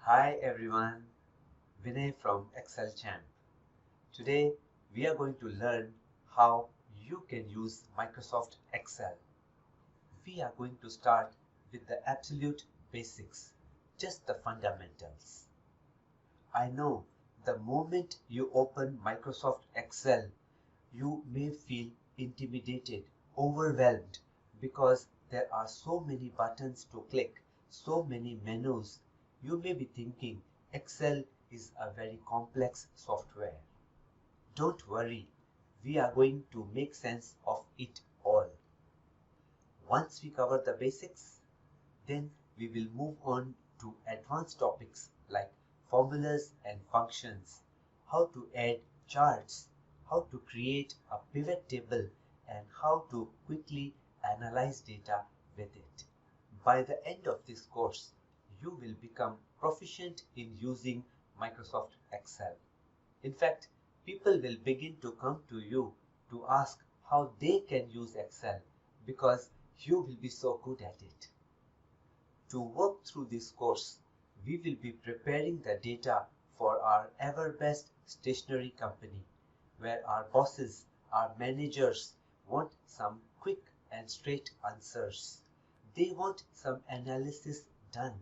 Hi everyone, Vinay from ExcelChamp. Today we are going to learn how you can use Microsoft Excel. We are going to start with the absolute basics, just the fundamentals. I know the moment you open Microsoft Excel, you may feel intimidated, overwhelmed because there are so many buttons to click, so many menus. You may be thinking Excel is a very complex software. Don't worry, we are going to make sense of it all. Once we cover the basics, then we will move on to advanced topics like formulas and functions, how to add charts, how to create a pivot table, and how to quickly analyze data with it. By the end of this course, you will become proficient in using Microsoft Excel. In fact, people will begin to come to you to ask how they can use Excel because you will be so good at it. To work through this course, we will be preparing the data for our ever-best stationery company, where our bosses, our managers want some quick and straight answers. They want some analysis done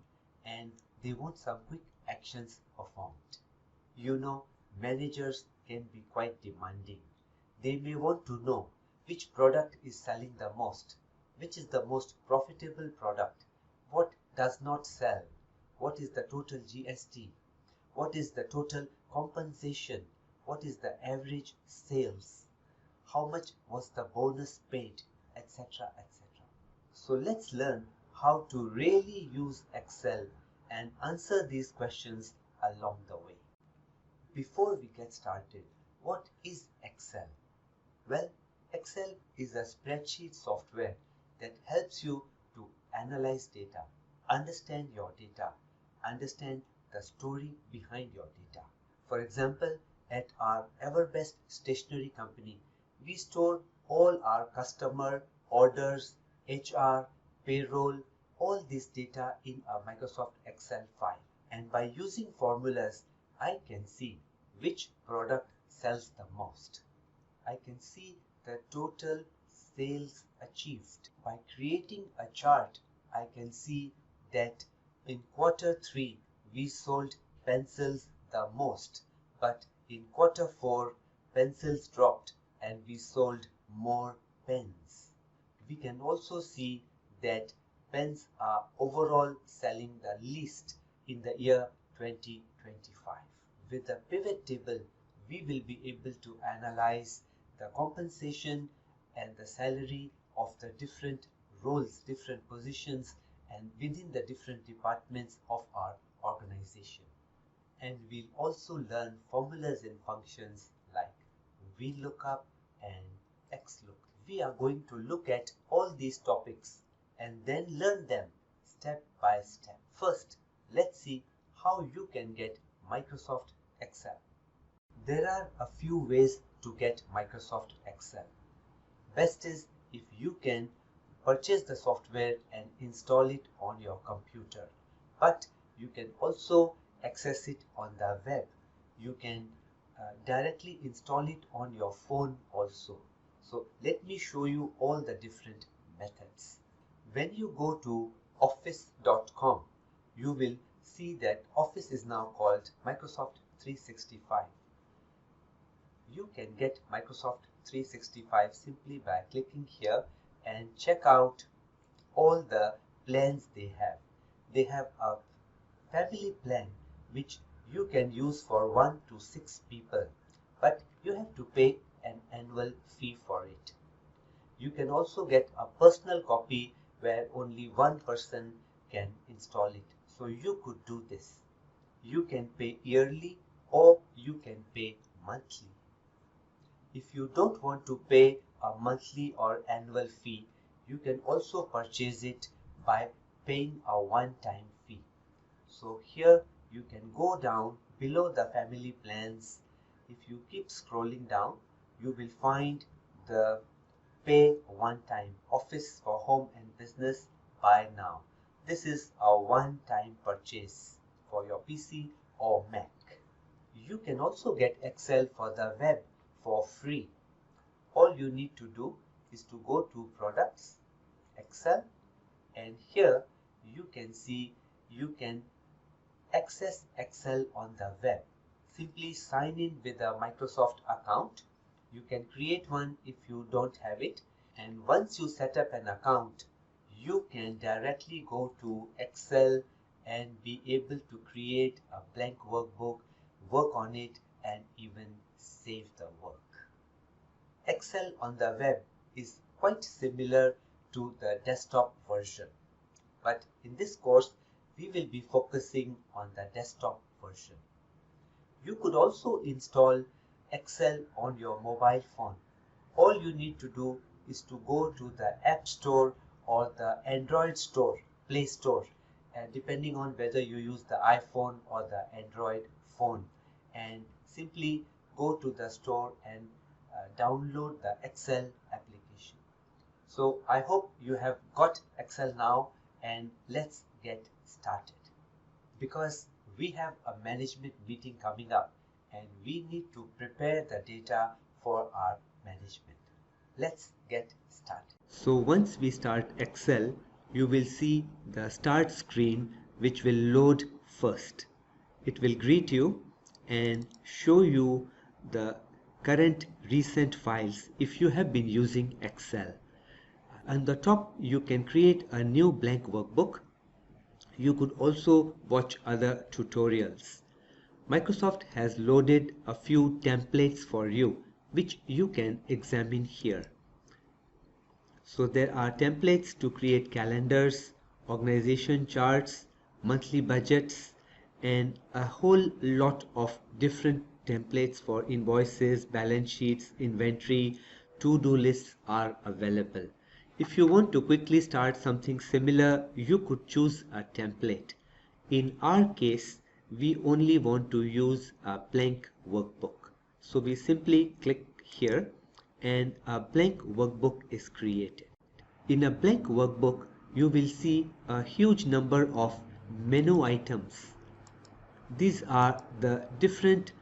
and they want some quick actions performed. You know, managers can be quite demanding. They may want to know which product is selling the most, which is the most profitable product, what does not sell, what is the total GST, what is the total compensation, what is the average sales, how much was the bonus paid, etc. etc. So let's learn how to really use Excel and answer these questions along the way. Before we get started, what is Excel? Well, Excel is a spreadsheet software that helps you to analyze data, understand your data, understand the story behind your data. For example, at our ever-best stationery company, we store all our customer orders, HR, payroll, all this data in a Microsoft Excel file. And by using formulas, I can see which product sells the most. I can see the total sales achieved. By creating a chart, I can see that in quarter 3 we sold pencils the most, but in quarter 4 pencils dropped and we sold more pens. We can also see that pens are overall selling the least in the year 2025. With the pivot table, we will be able to analyze the compensation and the salary of the different roles, different positions, and within the different departments of our organization. And we'll also learn formulas and functions like VLOOKUP and XLOOKUP. We are going to look at all these topics and then learn them step by step. First, let's see how you can get Microsoft Excel. There are a few ways to get Microsoft Excel. Best is if you can purchase the software and install it on your computer. But you can also access it on the web. You can directly install it on your phone also. So let me show you all the different methods. When you go to office.com, you will see that Office is now called Microsoft 365. You can get Microsoft 365 simply by clicking here and check out all the plans they have. They have a family plan which you can use for 1 to 6 people, but you have to pay an annual fee for it. You can also get a personal copy where only one person can install it. So you could do this. You can pay yearly or you can pay monthly. If you don't want to pay a monthly or annual fee, you can also purchase it by paying a one-time fee. So here you can go down below the family plans. If you keep scrolling down, you will find the pay one-time Office for Home and Business buy now. This is a one-time purchase for your PC or Mac. You can also get Excel for the web for free. All you need to do is to go to Products, Excel, and here you can see you can access Excel on the web. Simply sign in with a Microsoft account. You can create one if you don't have it, and once you set up an account, you can directly go to Excel and be able to create a blank workbook, work on it, and even save the work. Excel on the web is quite similar to the desktop version, but in this course we will be focusing on the desktop version. You could also install Excel on your mobile phone. All you need to do is to go to the App Store or the Android Store, Play Store, depending on whether you use the iPhone or the Android phone, and simply go to the store and download the Excel application. So I hope you have got Excel now, and let's get started. Because we have a management meeting coming up and we need to prepare the data for our management. Let's get started. So once we start Excel, you will see the start screen which will load first. It will greet you and show you the current recent files if you have been using Excel. On the top you can create a new blank workbook. You could also watch other tutorials. Microsoft has loaded a few templates for you which you can examine here. So there are templates to create calendars, organization charts, monthly budgets, and a whole lot of different templates for invoices, balance sheets, inventory, to-do lists are available. If you want to quickly start something similar, you could choose a template. In our case, we only want to use a blank workbook. So we simply click here and a blank workbook is created. In a blank workbook, you will see a huge number of menu items. These are the different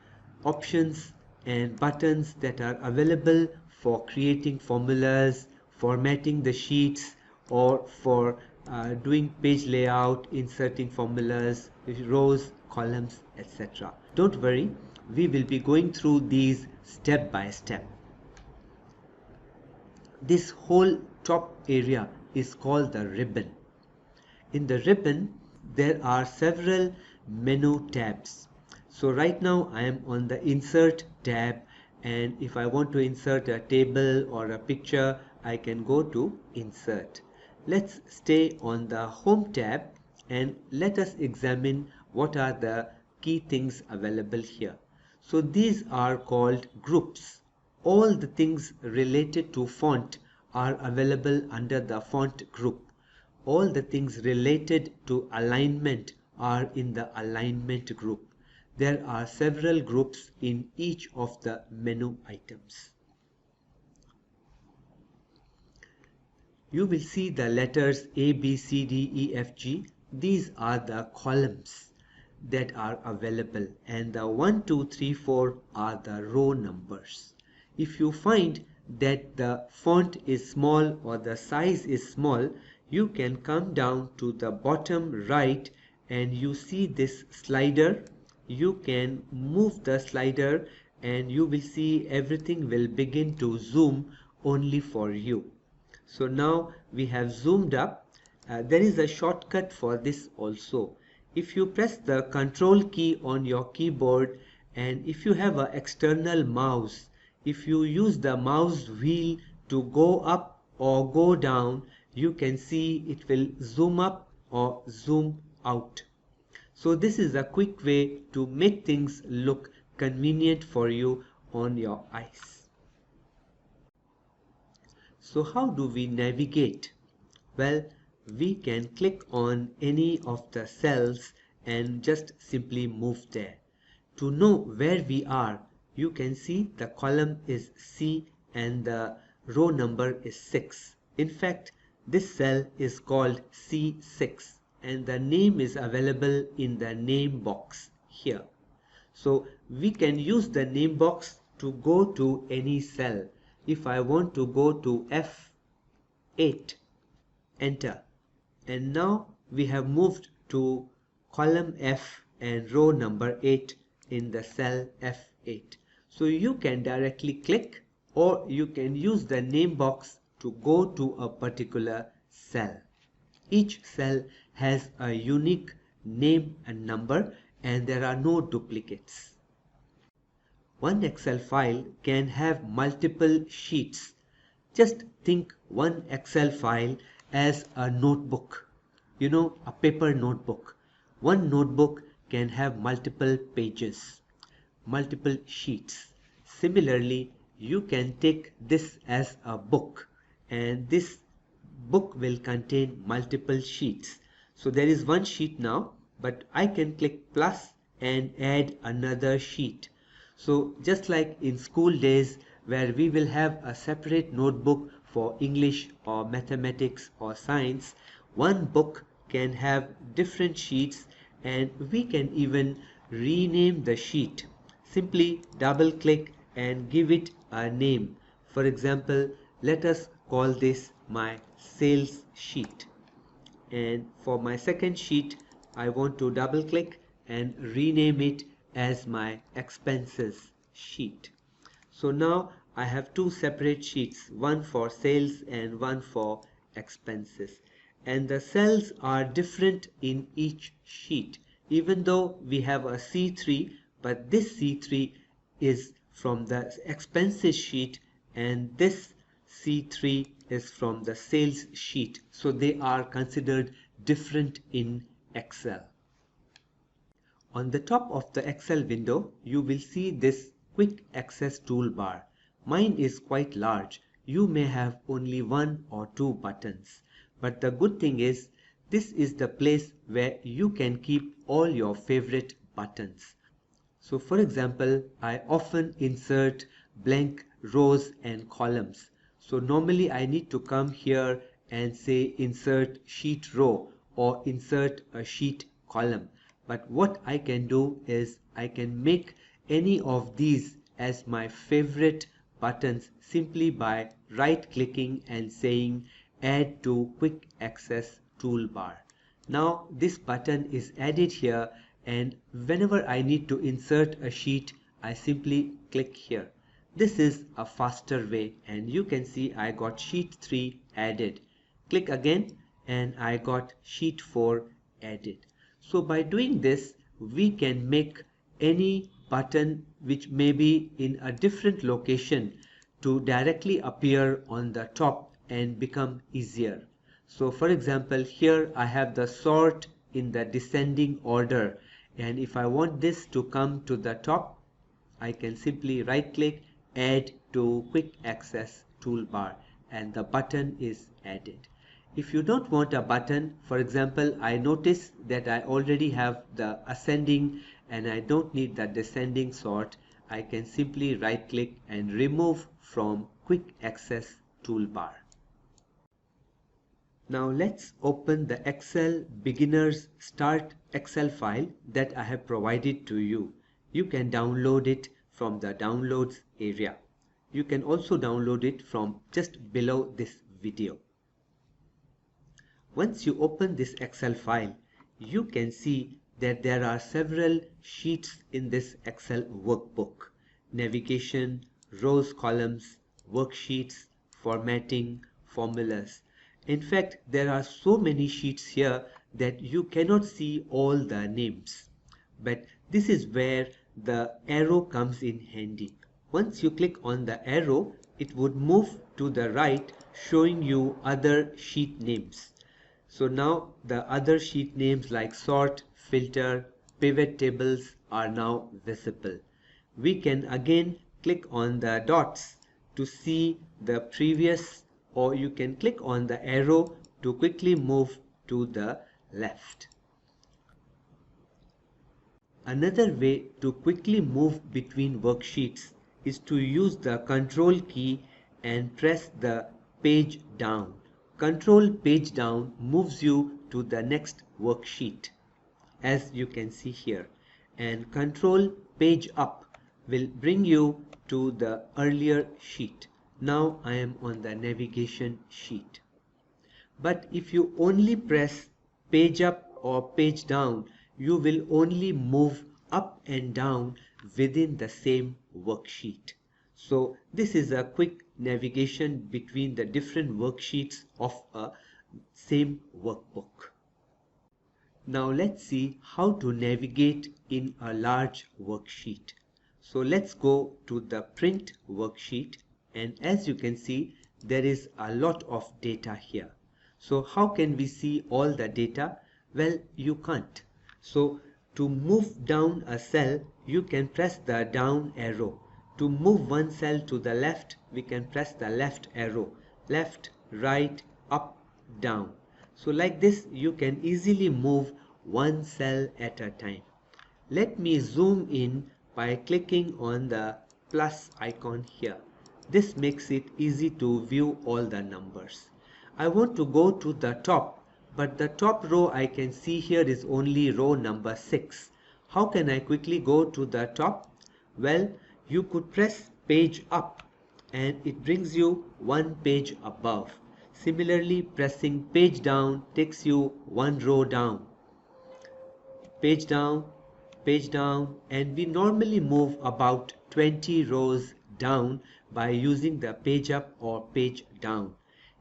options and buttons that are available for creating formulas, formatting the sheets, or for doing page layout, inserting formulas, rows, columns, etc. Don't worry, we will be going through these step by step. This whole top area is called the ribbon. In the ribbon, there are several menu tabs. So right now I am on the Insert tab, and if I want to insert a table or a picture, I can go to Insert. Let's stay on the Home tab and let us examine what are the key things available here. So these are called groups. All the things related to font are available under the font group. All the things related to alignment are in the alignment group. There are several groups in each of the menu items. You will see the letters A, B, C, D, E, F, G. These are the columns that are available, and the 1, 2, 3, 4 are the row numbers. If you find that the font is small or the size is small, you can come down to the bottom right and you see this slider. You can move the slider and you will see everything will begin to zoom only for you. So now we have zoomed up. There is a shortcut for this also. If you press the Control key on your keyboard, and if you have an external mouse, if you use the mouse wheel to go up or go down, you can see it will zoom up or zoom out. So this is a quick way to make things look convenient for you on your eyes. So how do we navigate? Well, we can click on any of the cells and just simply move there. To know where we are, you can see the column is C and the row number is 6. In fact, this cell is called C6. and the name is available in the name box here. So we can use the name box to go to any cell. If I want to go to F8, enter, and now we have moved to column F and row number 8 in the cell F8. So you can directly click, or you can use the name box to go to a particular cell. Each cell has a unique name and number, and there are no duplicates. One Excel file can have multiple sheets. Just think one Excel file as a notebook, a paper notebook. One notebook can have multiple pages, multiple sheets. Similarly, you can take this as a book, and this book will contain multiple sheets. So there is one sheet now, but I can click plus and add another sheet. So just like in school days, where we will have a separate notebook for English or mathematics or science, one book can have different sheets, and we can even rename the sheet. Simply double click and give it a name. For example, let us call this my sales sheet. And for my second sheet, I want to double click and rename it as my expenses sheet. So now I have two separate sheets, one for sales and one for expenses. And the cells are different in each sheet. Even though we have a C3, but this C3 is from the expenses sheet, and this C3 is from the sales sheet. So they are considered different in Excel. On the top of the Excel window, you will see this quick access toolbar. Mine is quite large. You may have only one or two buttons. But the good thing is, this is the place where you can keep all your favorite buttons. So for example, I often insert blank rows and columns. So normally I need to come here and say insert sheet row or insert a sheet column. But what I can do is I can make any of these as my favorite buttons simply by right clicking and saying add to quick access toolbar. Now this button is added here, and whenever I need to insert a sheet, I simply click here. This is a faster way, and you can see I got sheet 3 added. Click again and I got sheet 4 added. So by doing this, we can make any button which may be in a different location to directly appear on the top and become easier. So for example, here I have the sort in the descending order, and if I want this to come to the top, I can simply right click, add to quick access toolbar, and the button is added. If you don't want a button, for example, I notice that I already have the ascending and I don't need the descending sort, I can simply right click and remove from quick access toolbar. Now let's open the Excel Beginners Start Excel file that I have provided to you. You can download it from the downloads area. You can also download it from just below this video. Once you open this Excel file, you can see that there are several sheets in this Excel workbook: navigation, rows, columns, worksheets, formatting, formulas. In fact, there are so many sheets here that you cannot see all the names. But this is where the arrow comes in handy. Once you click on the arrow, it would move to the right, showing you other sheet names. So now the other sheet names like sort, filter, pivot tables are now visible. We can again click on the dots to see the previous, or you can click on the arrow to quickly move to the left. Another way to quickly move between worksheets is to use the Control key and press the page down. Control page down moves you to the next worksheet, as you can see here, and control page up will bring you to the earlier sheet. Now I am on the navigation sheet. But if you only press page up or page down, you will only move up and down within the same worksheet. So this is a quick navigation between the different worksheets of a same workbook. Now let's see how to navigate in a large worksheet. So let's go to the print worksheet, and as you can see, there is a lot of data here. So how can we see all the data? Well, you can't. So to move down a cell, you can press the down arrow. To move one cell to the left, we can press the left arrow. Left, right, up, down. So like this, you can easily move one cell at a time. Let me zoom in by clicking on the plus icon here. This makes it easy to view all the numbers. I want to go to the top, but the top row I can see here is only row number 6. How can I quickly go to the top? Well, you could press page up and it brings you one page above. Similarly, pressing page down takes you one row down. Page down, and we normally move about 20 rows down by using the page up or page down.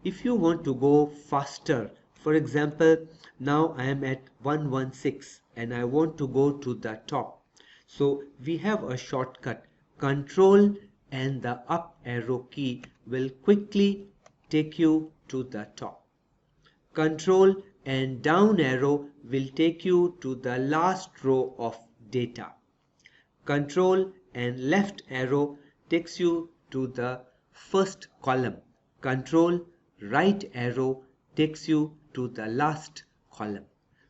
If you want to go faster, for example, now I am at 116 and I want to go to the top. So we have a shortcut. Control and the up arrow key will quickly take you to the top. Control and down arrow will take you to the last row of data. Control and left arrow takes you to the first column. Control right arrow takes you to the last column.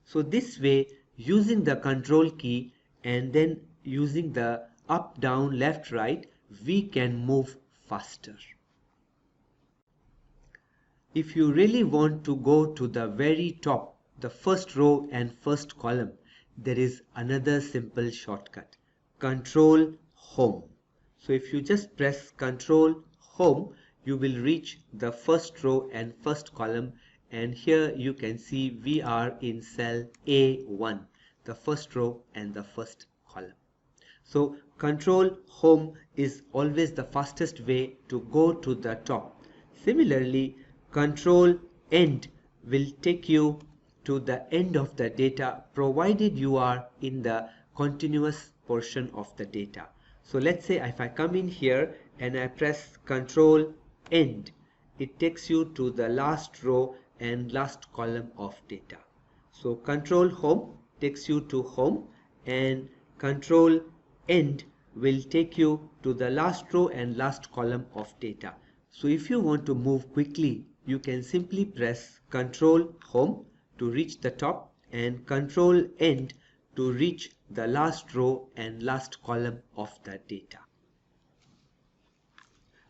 So this way, using the control key and then using the up, down, left, right, we can move faster. If you really want to go to the very top, the first row and first column, there is another simple shortcut. Control Home. So if you just press Control Home, you will reach the first row and first column, and here you can see we are in cell A1, the first row and the first column. So Control Home is always the fastest way to go to the top. Similarly, Control End will take you to the end of the data, provided you are in the continuous portion of the data. So let's say if I come in here and I press Control End, it takes you to the last row and last column of data. So Control Home takes you to home, and Control End will take you to the last row and last column of data. So if you want to move quickly, you can simply press Control Home to reach the top and Control End to reach the last row and last column of the data.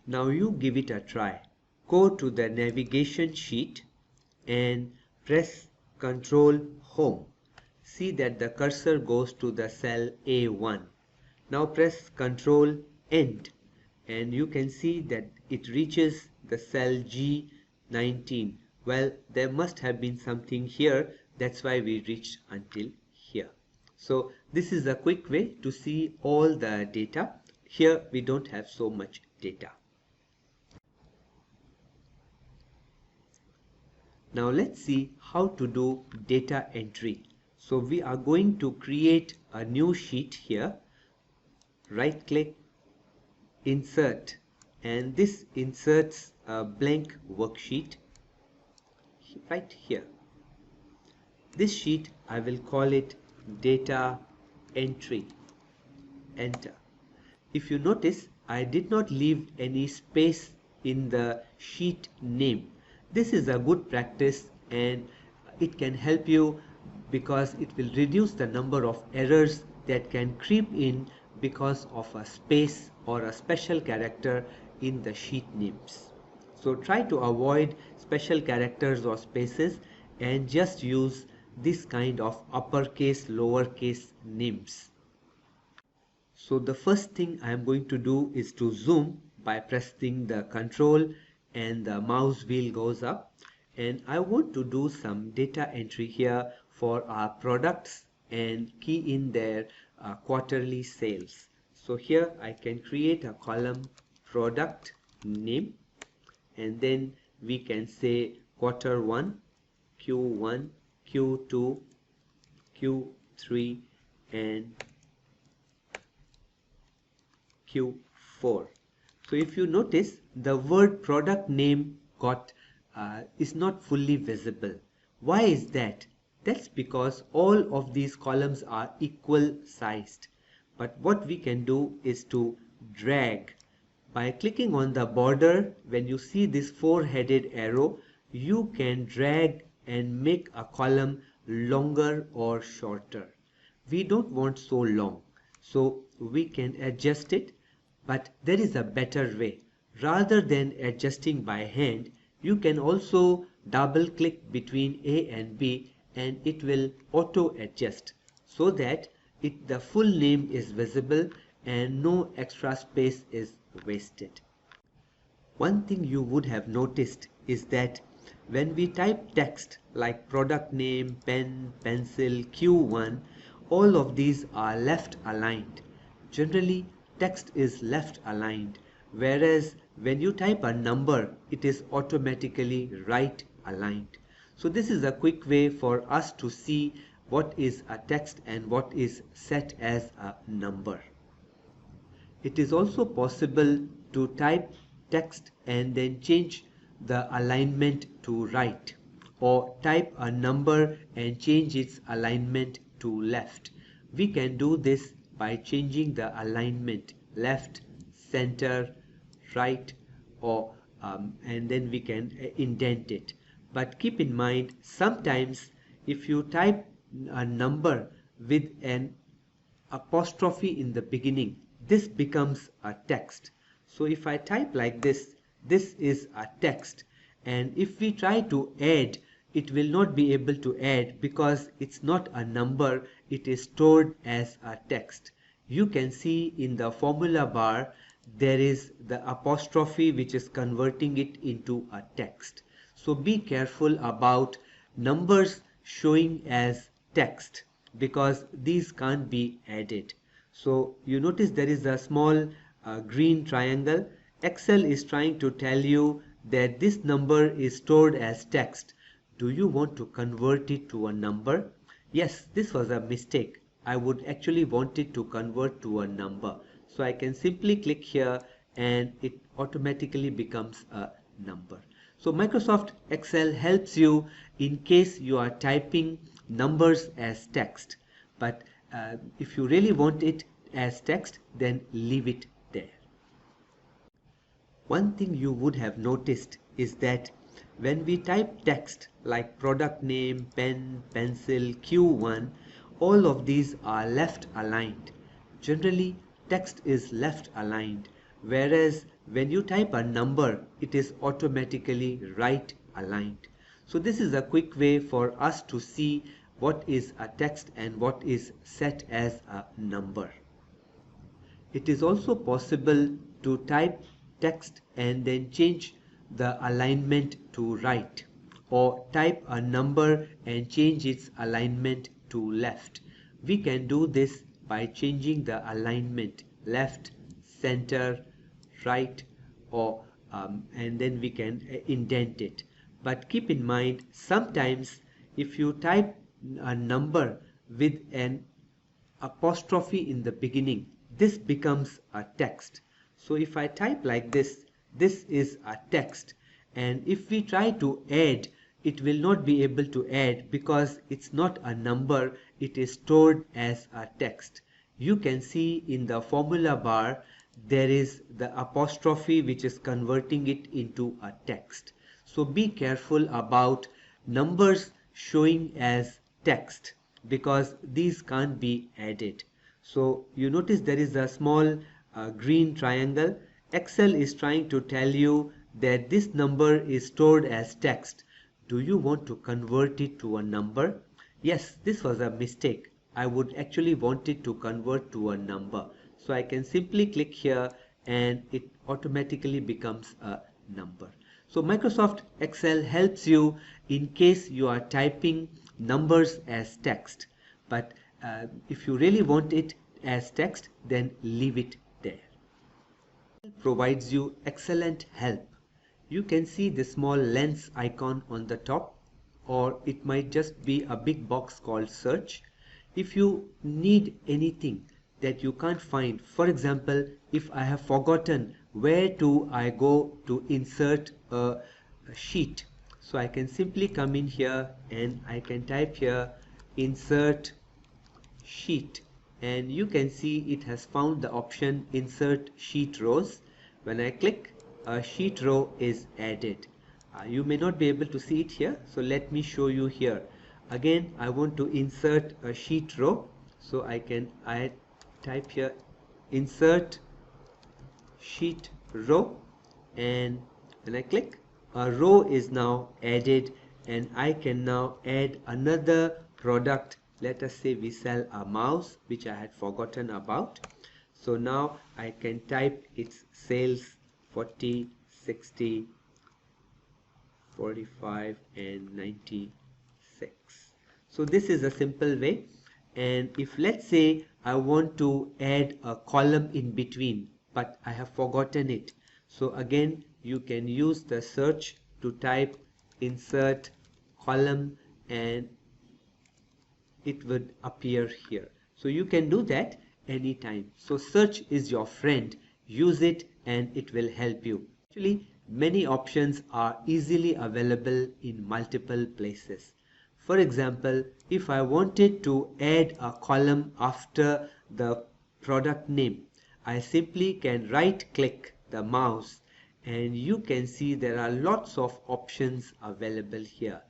Now you give it a try. Go to the navigation sheet and press Control Home. See that the cursor goes to the cell A1. Now press Control End and you can see that it reaches the cell G19. Well, there must have been something here, that's why we reached until here. So this is a quick way to see all the data. Here we don't have so much data. Now let's see how to do data entry. So we are going to create a new sheet here. Right click, insert, and this inserts a blank worksheet right here. This sheet I will call it data entry. Enter. If you notice, I did not leave any space in the sheet name. This is a good practice and it can help you because it will reduce the number of errors that can creep in because of a space or a special character in the sheet names. So try to avoid special characters or spaces and just use this kind of uppercase lowercase names. So the first thing I am going to do is to zoom by pressing the control and the mouse wheel goes up, and I want to do some data entry here for our products and key in their quarterly sales. So here I can create a column product name, and then we can say quarter 1, Q1, Q2, Q3 and Q4. So if you notice, the word product name is not fully visible. Why is that? That's because all of these columns are equal sized. But what we can do is to drag. By clicking on the border, when you see this four-headed arrow, you can drag and make a column longer or shorter. We don't want so long, so we can adjust it. But there is a better way. Rather than adjusting by hand, you can also double click between A and B and it will auto adjust so that the full name is visible and no extra space is wasted. One thing you would have noticed is that when we type text like product name, pen, pencil, Q1, all of these are left aligned. Generally, text is left aligned, whereas when you type a number, it is automatically right aligned. So this is a quick way for us to see what is a text and what is set as a number. It is also possible to type text and then change the alignment to right, or type a number and change its alignment to left. We can do this by changing the alignment left, center, right, or and then we can indent it. But keep in mind, sometimes if you type a number with an apostrophe in the beginning, this becomes a text. So if I type like this is a text, and if we try to add, it will not be able to add because it's not a number, it is stored as a text. You can see in the formula bar there is the apostrophe which is converting it into a text. So be careful about numbers showing as text because these can't be added. So you notice there is a small green triangle. Excel is trying to tell you that this number is stored as text. Do you want to convert it to a number? Yes, this was a mistake. I would actually want it to convert to a number. So I can simply click here and it automatically becomes a number. So Microsoft Excel helps you in case you are typing numbers as text. But if you really want it as text, then leave it there. One thing you would have noticed is that when we type text like product name, pen, pencil, Q1, all of these are left aligned. Generally, text is left aligned, whereas when you type a number, it is automatically right aligned. So this is a quick way for us to see what is a text and what is set as a number. It is also possible to type text and then change the alignment to right, or type a number and change its alignment to left. We can do this by changing the alignment left, center, right, or and then we can indent it. But keep in mind, sometimes if you type a number with an apostrophe in the beginning, this becomes a text. So if I type like this is a text, and if we try to add, it will not be able to add because it's not a number, it is stored as a text. You can see in the formula bar there is the apostrophe which is converting it into a text. So be careful about numbers showing as text because these can't be added. So you notice there is a small green triangle. Excel is trying to tell you that this number is stored as text. do you want to convert it to a number? Yes, this was a mistake. I would actually want it to convert to a number. So I can simply click here and it automatically becomes a number. So Microsoft Excel helps you in case you are typing numbers as text. But if you really want it as text, then leave it there. It provides you excellent help. You can see the small lens icon on the top, or it might just be a big box called search. If you need anything that you can't find, for example, if I have forgotten where to I go to insert a sheet, so I can simply come in here and I can type here insert sheet, and you can see it has found the option insert sheet rows. When I click, a sheet row is added. You may not be able to see it here, so let me show you here. Again, I want to insert a sheet row, so I type here insert sheet row, and when I click, a row is now added, and I can now add another product. Let us say we sell a mouse, which I had forgotten about. So now I can type its sales 40, 60, 45 and 96. So this is a simple way. And if let's say I want to add a column in between, but I have forgotten it, so again you can use the search to type insert column and it would appear here. So you can do that anytime. So search is your friend. Use it and it will help you. Actually, many options are easily available in multiple places. For example, if I wanted to add a column after the product name, I simply can right click the mouse and you can see there are lots of options available here.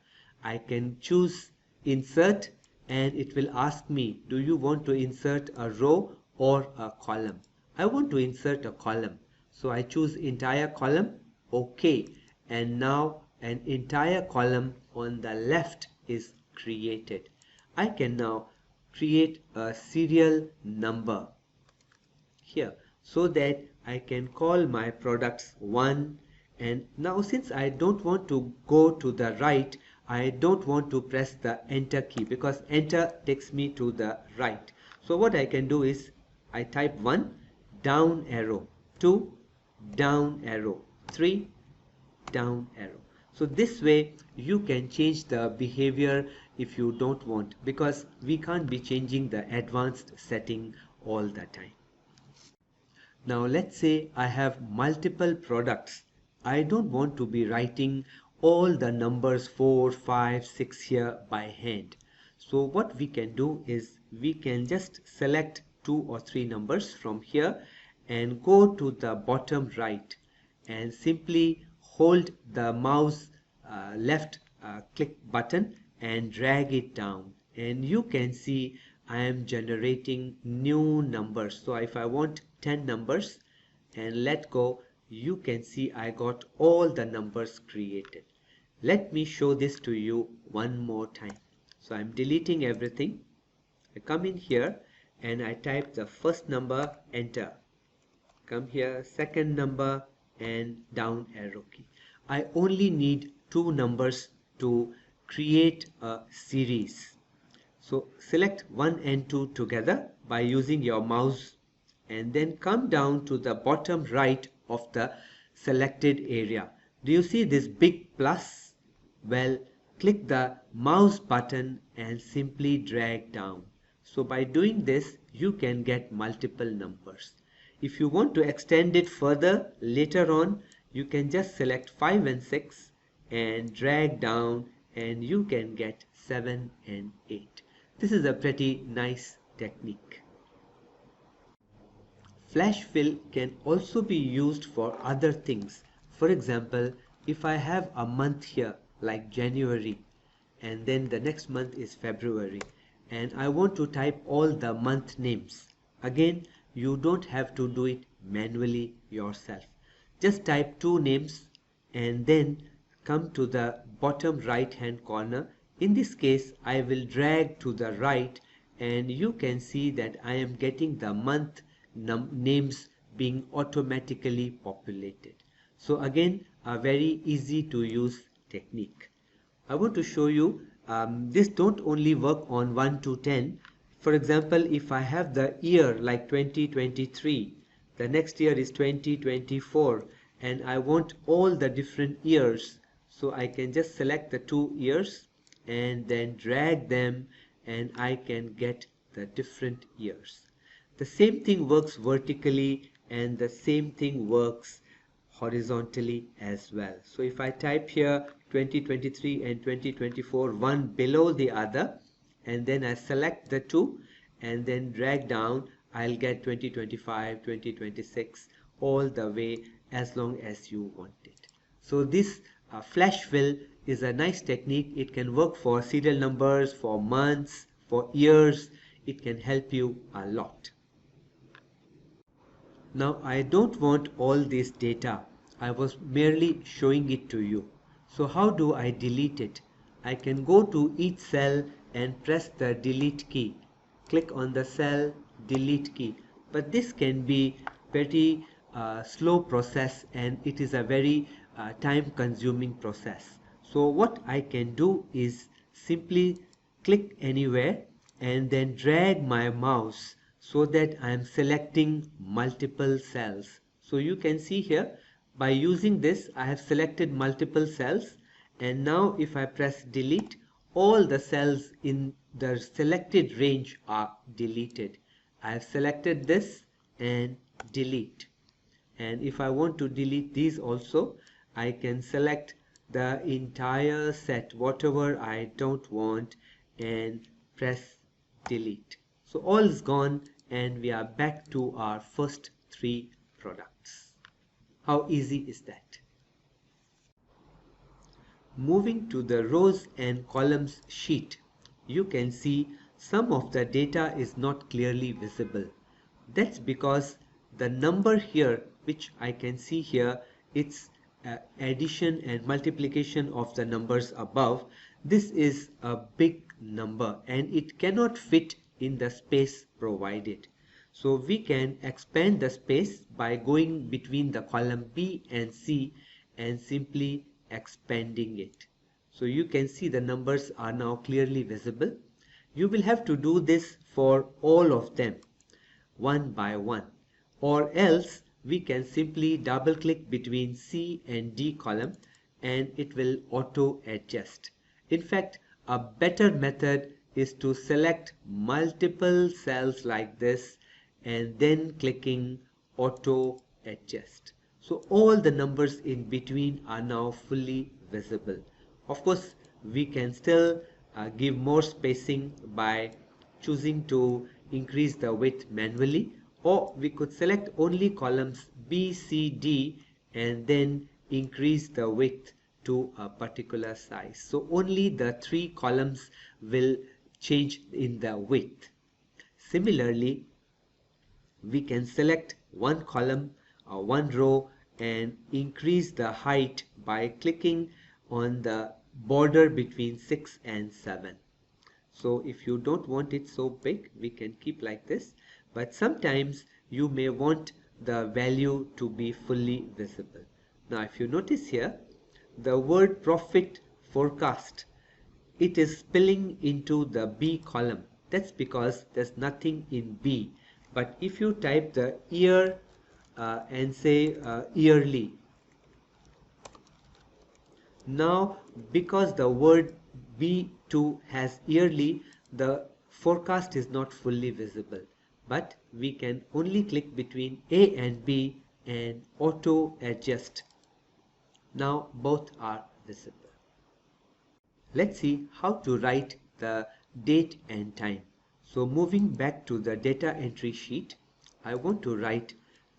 I can choose insert and it will ask me, do you want to insert a row or a column? I want to insert a column, so I choose entire column. OK, and now an entire column on the left is created. I can now create a serial number here so that I can call my products 1. And now since I don't want to go to the right, I don't want to press the enter key because enter takes me to the right. So what I can do is I type 1, down arrow, 2, down arrow, 3, down arrow. So this way you can change the behavior if you don't want, because we can't be changing the advanced setting all the time. Now let's say I have multiple products. I don't want to be writing all the numbers 4, 5, 6 here by hand. So what we can do is we can just select 2 or 3 numbers from here and go to the bottom right and simply hold the mouse left click button and drag it down, and you can see I am generating new numbers. So if I want 10 numbers and let go, you can see I got all the numbers created. Let me show this to you one more time. So I'm deleting everything. I come in here and I type the first number, enter. Come here, second number and down arrow key. I only need 2 numbers to create a series. So select 1 and 2 together by using your mouse and then come down to the bottom right of the selected area. Do you see this big plus? Well, click the mouse button and simply drag down. So by doing this, you can get multiple numbers. If you want to extend it further later on, you can just select 5 and 6 and drag down and you can get 7 and 8. This is a pretty nice technique. Flash fill can also be used for other things. For example, if I have a month here like January and then the next month is February and I want to type all the month names. Again, you don't have to do it manually yourself. Just type 2 names and then come to the bottom right hand corner. In this case, I will drag to the right, and you can see that I am getting the month names being automatically populated. So again, a very easy to use technique. I want to show you this don't only work on 1 to 10. For example, if I have the year like 2023, the next year is 2024, and I want all the different years, so I can just select the 2 years and then drag them, and I can get the different years. The same thing works vertically, and the same thing works horizontally as well. So if I type here 2023 and 2024, one below the other, and then I select the two and then drag down, I'll get 2025, 2026 all the way as long as you want it. So this flash fill is a nice technique. It can work for serial numbers, for months, for years. It can help you a lot. Now I don't want all this data. I was merely showing it to you. So how do I delete it? I can go to each cell and press the delete key. Click on the cell, delete key. But this can be pretty slow process, and it is a very time consuming process. So what I can do is simply click anywhere and then drag my mouse so that I am selecting multiple cells. So you can see here, by using this I have selected multiple cells, and now if I press delete, all the cells in the selected range are deleted. I have selected this and delete. And if I want to delete these also, I can select the entire set, whatever I don't want, and press delete. So all is gone, and we are back to our first 3 products. How easy is that? Moving to the rows and columns sheet, you can see some of the data is not clearly visible. That's because the number here, which I can see here, it's addition and multiplication of the numbers above. This is a big number and it cannot fit in the space provided. So we can expand the space by going between the column B and C and simply expanding it. So you can see the numbers are now clearly visible. You will have to do this for all of them one by one, or else we can simply double click between C and D column and it will auto adjust. In fact, a better method is to select multiple cells like this and then clicking auto adjust. So all the numbers in between are now fully visible. Of course, we can still give more spacing by choosing to increase the width manually, or we could select only columns B, C, D and then increase the width to a particular size. So only the 3 columns will change in the width. Similarly, we can select one column or one row and increase the height by clicking on the border between 6 and 7. So if you don't want it so big, we can keep like this, but sometimes you may want the value to be fully visible. Now if you notice here, the word profit forecast, it is spilling into the B column. That's because there's nothing in B. But if you type the year and say yearly, now because the word B2 has yearly, the forecast is not fully visible, but we can only click between A and B and auto adjust. Now both are visible. Let's see how to write the date and time. So moving back to the data entry sheet, I want to write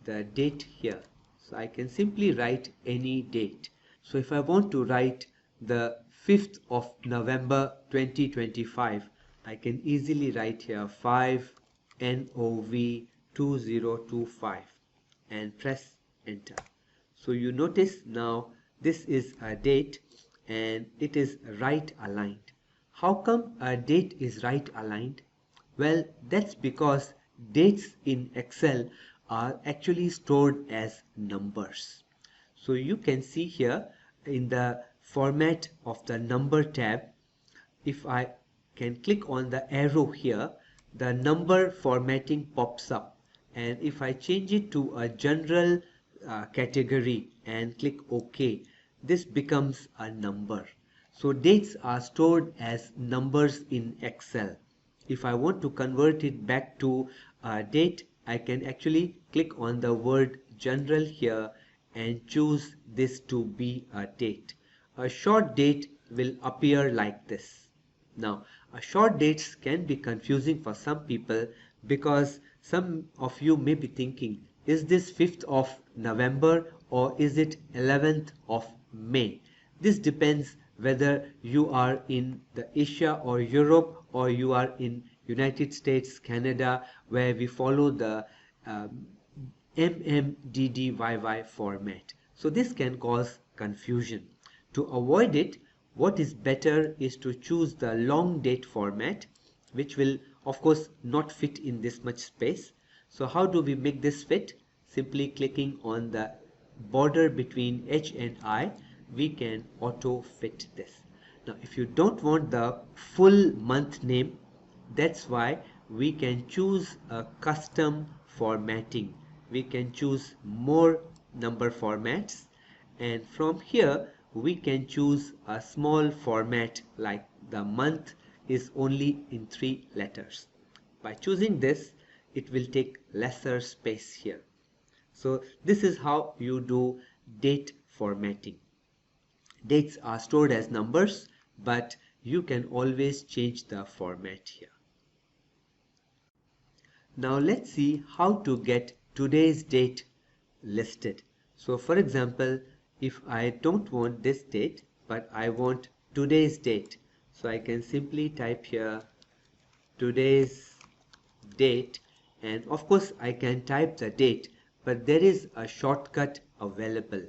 the date here. So I can simply write any date. So if I want to write the 5th of November 2025, I can easily write here 5 NOV 2025 and press enter. So you notice now this is a date and it is right aligned. How come a date is right aligned? Well, that's because dates in Excel are actually stored as numbers. So you can see here in the format of the number tab, if I can click on the arrow here, the number formatting pops up, and if I change it to a general category and click OK, this becomes a number. So dates are stored as numbers in Excel. If I want to convert it back to a date, I can actually click on the word general here and choose this to be a date. A short date will appear like this. Now, short dates can be confusing for some people because some of you may be thinking, is this 5th of November or is it 11th of May? This depends whether you are in the Asia or Europe or you are in United States, Canada, where we follow the MMDDYY format. So this can cause confusion. To avoid it, what is better is to choose the long date format, which will of course not fit in this much space. So how do we make this fit? Simply clicking on the border between H and I, we can auto fit this. Now if you don't want the full month name, that's why we can choose a custom formatting. We can choose more number formats, and from here we can choose a small format like the month is only in 3 letters. By choosing this, it will take lesser space here. So this is how you do date formatting. Dates are stored as numbers, but you can always change the format here. Now let's see how to get today's date listed. So for example, if I don't want this date, but I want today's date, so I can simply type here today's date, and of course I can type the date, but there is a shortcut available.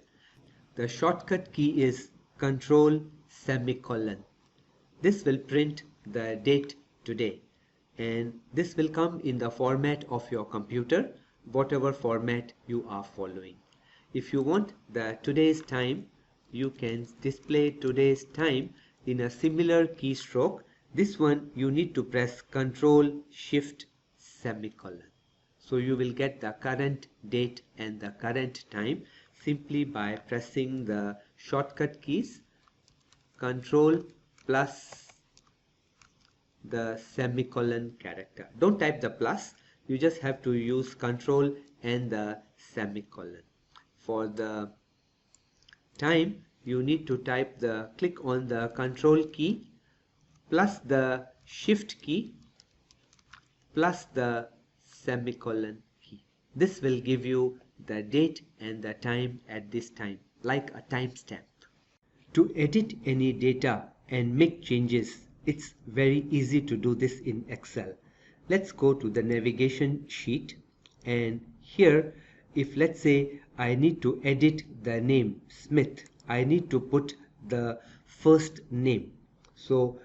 The shortcut key is Control semicolon. This will print the date today, and this will come in the format of your computer, whatever format you are following. If you want the today's time, you can display today's time in a similar keystroke. This one you need to press Control Shift semicolon. So you will get the current date and the current time simply by pressing the shortcut keys Control plus the semicolon character. Don't type the plus, you just have to use Control and the semicolon. For the time, you need to type the click on the Control key plus the Shift key plus the semicolon key. This will give you the date and the time at this time, like a timestamp. To edit any data and make changes, it's very easy to do this in Excel. Let's go to the navigation sheet, and here if let's say I need to edit the name Smith, I need to put the first name. So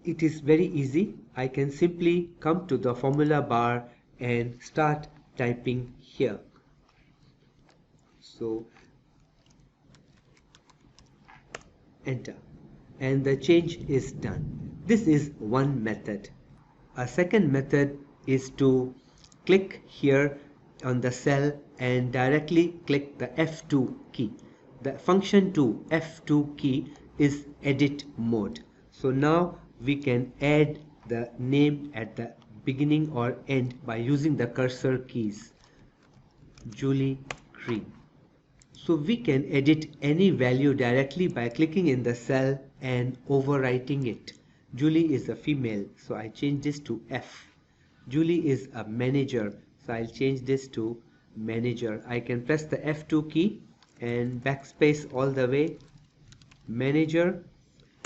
it is very easy. I can simply come to the formula bar and start typing here. So enter, and the change is done. This is one method. A second method is to click here on the cell and directly click the F2 key. The function 2 F2 key is edit mode. So now we can add the name at the beginning or end by using the cursor keys. Julie Green. So we can edit any value directly by clicking in the cell and overwriting it. Julie is a female, so I change this to F. Julie is a manager, so I'll change this to manager. I can press the F2 key and backspace all the way, manager,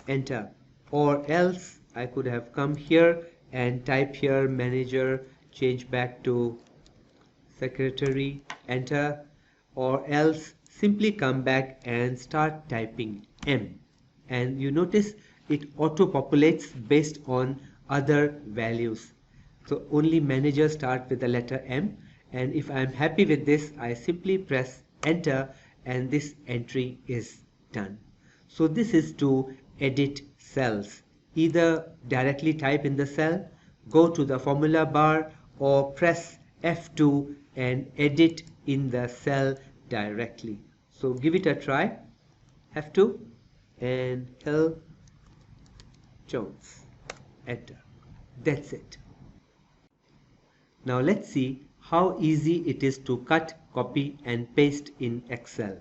enter. Or else I could have come here and type here manager, change back to secretary, enter. Or else simply come back and start typing M, and you notice it auto populates based on other values. So only managers start with the letter M, and if I am happy with this, I simply press enter and this entry is done. So this is to edit cells. Either directly type in the cell, go to the formula bar, or press F2 and edit in the cell directly. So give it a try. F2 and Hill Jones. Enter. That's it. Now let's see how easy it is to cut, copy and paste in Excel.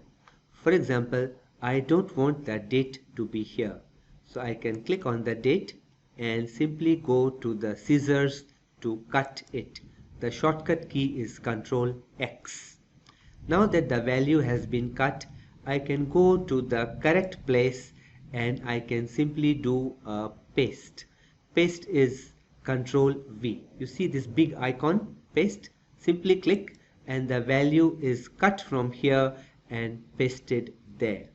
For example, I don't want the date to be here. So I can click on the date and simply go to the scissors to cut it. The shortcut key is Ctrl X. Now that the value has been cut, I can go to the correct place and I can simply do a paste. Paste is Ctrl V. You see this big icon, paste? Simply click and the value is cut from here and pasted there.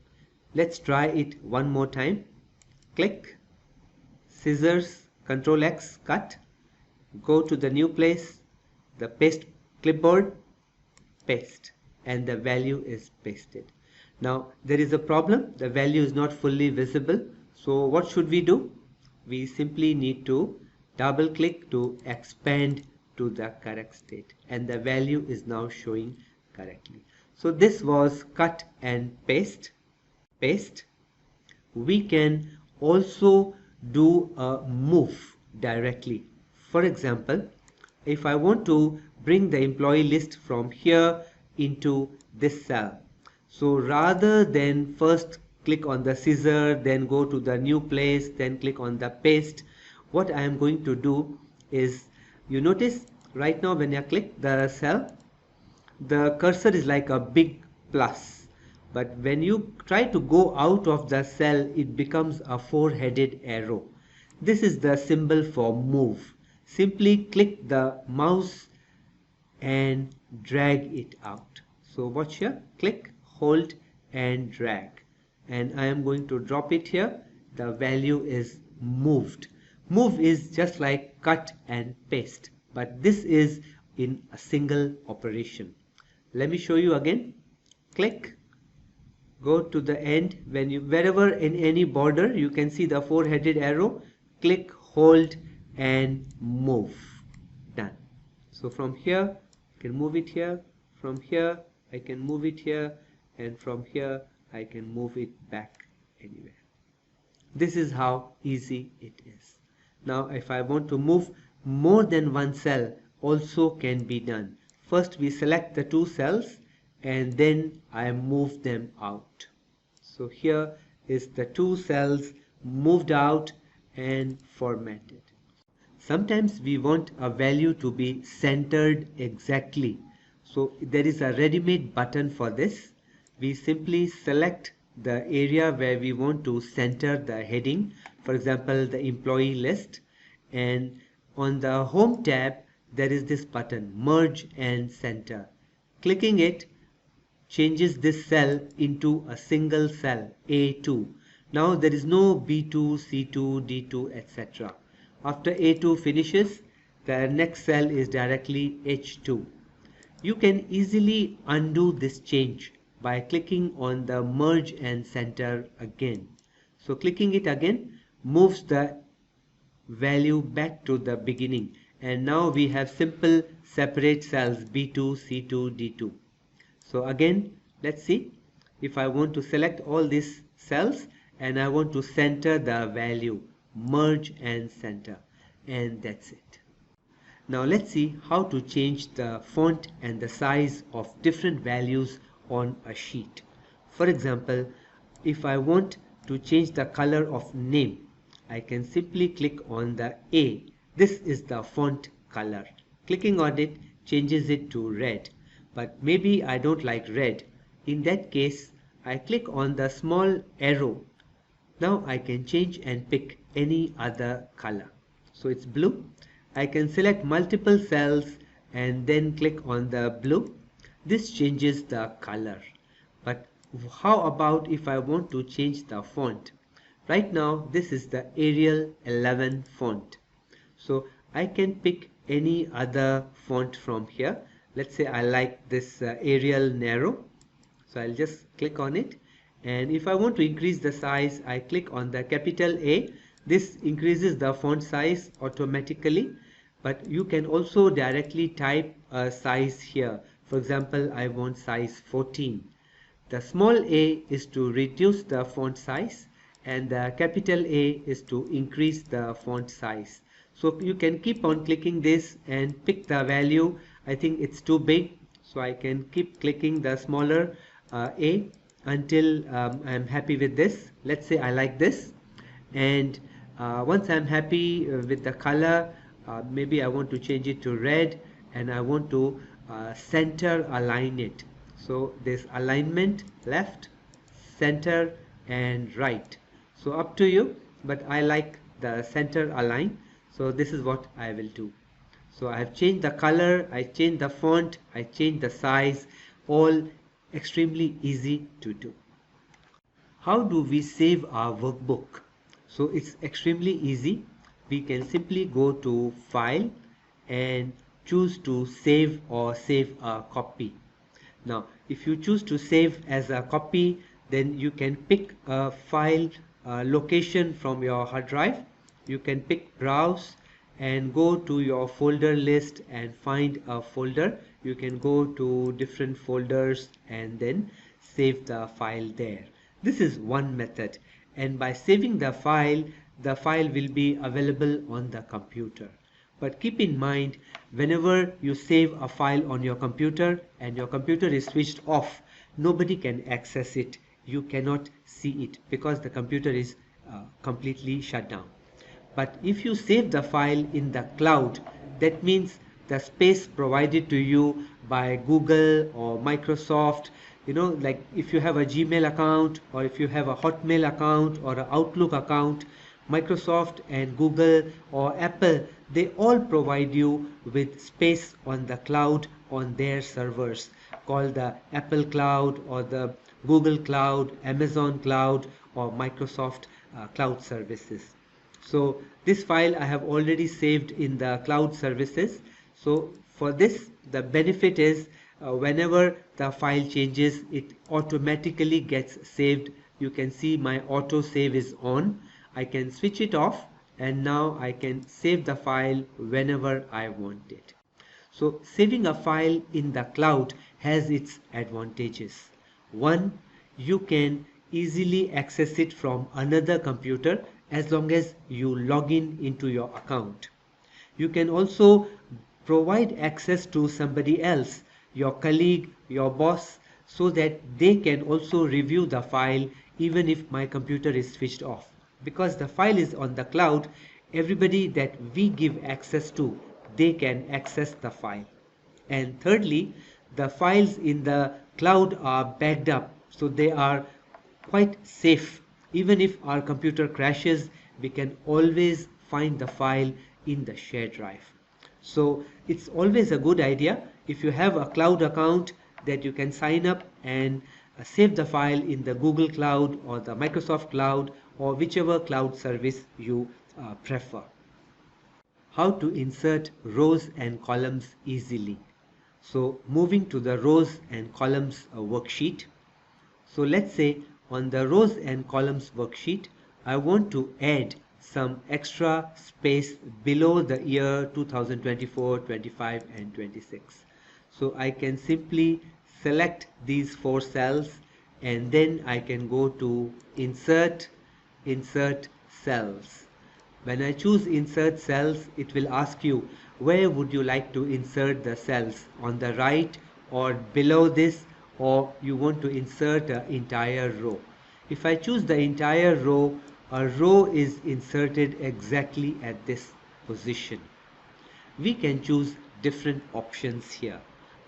Let's try it one more time. Click, scissors, Ctrl X, cut, go to the new place, the paste clipboard, paste, and the value is pasted. Now there is a problem, the value is not fully visible. So what should we do? We simply need to double click to expand to the correct state, and the value is now showing correctly. So this was cut and paste. We can also do a move directly. For example, if I want to bring the employee list from here into this cell, so rather than first click on the scissor, then go to the new place, then click on the paste, what I am going to do is, you notice right now when I click the cell, the cursor is like a big plus, but when you try to go out of the cell, it becomes a four-headed arrow. This is the symbol for move. Simply click the mouse and drag it out. So watch here, click, hold and drag, and I am going to drop it here. The value is moved. Move is just like cut and paste, but this is in a single operation. Let me show you again. Click, go to the end, wherever in any border you can see the four-headed arrow, click, hold and move. Done. So from here I can move it here, from here I can move it here, and from here I can move it back anywhere. This is how easy it is. Now if I want to move more than one cell, also can be done. First we select the two cells and then I move them out. So here is the two cells moved out and formatted. Sometimes we want a value to be centered exactly. So there is a ready-made button for this. We simply select the area where we want to center the heading, for example the employee list, and on the home tab there is this button, merge and center. Clicking it changes this cell into a single cell, A2. Now there is no B2, C2, D2, etc. After A2 finishes, the next cell is directly H2. You can easily undo this change by clicking on the merge and center again. So clicking it again moves the value back to the beginning, and now we have simple separate cells B2, C2, D2. So again, let's see, if I want to select all these cells and I want to center the value, merge and center, and that's it. Now let's see how to change the font and the size of different values on a sheet. For example, if I want to change the color of name, I can simply click on the A. This is the font color. Clicking on it changes it to red, but maybe I don't like red. In that case, I click on the small arrow. Now I can change and pick any other color. So it's blue. I can select multiple cells and then click on the blue. This changes the color, but How about if I want to change the font? Right now this is the Arial 11 font. So I can pick any other font from here. Let's say I like this Arial Narrow. So I'll just click on it. And if I want to increase the size, I click on the capital A. This increases the font size automatically. But you can also directly type a size here. For example, I want size 14. The small a is to reduce the font size and the capital A is to increase the font size. So you can keep on clicking this and pick the value. I think it's too big, so I can keep clicking the smaller a until I'm happy with this. Let's say I like this, and once I'm happy with the color, maybe I want to change it to red, and I want to center align it. So this alignment left, center and right. So up to you, but I like the center align. So this is what I will do. So I have changed the color, I changed the font, I changed the size, all extremely easy to do. How do we save our workbook? So it's extremely easy. We can simply go to File and choose to save or save a copy. Now, if you choose to save as a copy, then you can pick a file location from your hard drive. You can pick Browse and go to your folder list and find a folder. You can go to different folders and then save the file there. This is one method, and by saving the file will be available on the computer. But keep in mind, whenever you save a file on your computer and your computer is switched off, nobody can access it. You cannot see it because the computer is completely shut down. But if you save the file in the cloud, that means the space provided to you by Google or Microsoft, like if you have a Gmail account or if you have a Hotmail account or an Outlook account, Microsoft and Google or Apple, they all provide you with space on the cloud on their servers called the Apple Cloud or the Google Cloud, Amazon Cloud or Microsoft Cloud Services. So this file I have already saved in the cloud services. So for this, the benefit is whenever the file changes, it automatically gets saved. You can see my auto save is on. I can switch it off and now I can save the file whenever I want it. So saving a file in the cloud has its advantages. One, you can easily access it from another computer as long as you log in into your account. You can also provide access to somebody else, your colleague, your boss, so that they can also review the file even if my computer is switched off. Because the file is on the cloud, everybody that we give access to, they can access the file. And thirdly, the files in the cloud are backed up, so they are quite safe. Even if our computer crashes, we can always find the file in the shared drive. So it's always a good idea if you have a cloud account that you can sign up and save the file in the Google Cloud or the Microsoft Cloud or whichever cloud service you prefer. How to insert rows and columns easily. So moving to the rows and columns worksheet. So let's say on the rows and columns worksheet, I want to add some extra space below the year 2024, 25 and 26. So I can simply select these 4 cells and then I can go to insert cells. When I choose insert cells, it will ask you where would you like to insert the cells, on the right or below this, or you want to insert an entire row. If I choose the entire row, a row is inserted exactly at this position. We can choose different options here.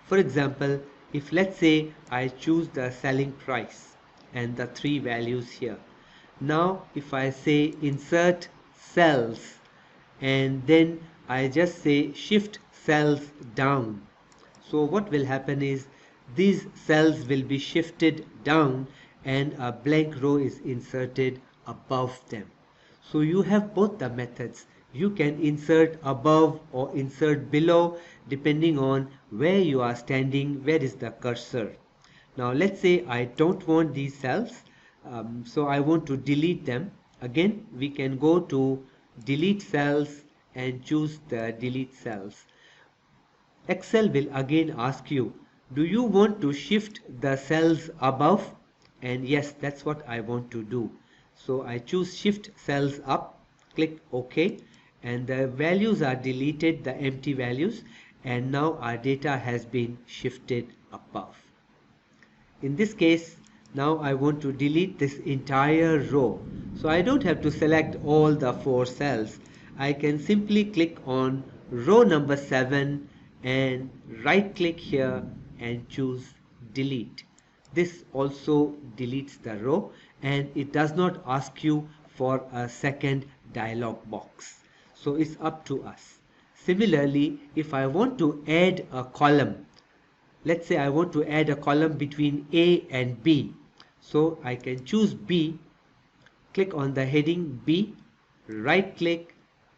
For example, if let's say I choose the selling price and the 3 values here. Now if I say insert cells and then I just say shift cells down. So what will happen is these cells will be shifted down and a blank row is inserted above them. So you have both the methods. You can insert above or insert below depending on where you are standing, where is the cursor. Now let's say I don't want these cells, so I want to delete them. Again, we can go to delete cells and choose the delete cells. Excel will again ask you, do you want to shift the cells above? And yes, that's what I want to do. So I choose shift cells up, click OK, and the values are deleted, the empty values, and now our data has been shifted above. In this case, now I want to delete this entire row. So I don't have to select all the 4 cells. I can simply click on row number 7 and right click here and choose delete. This also deletes the row and it does not ask you for a second dialog box. So it's up to us. Similarly, if I want to add a column, let's say I want to add a column between A and B. So I can choose B, click on the heading B, right click,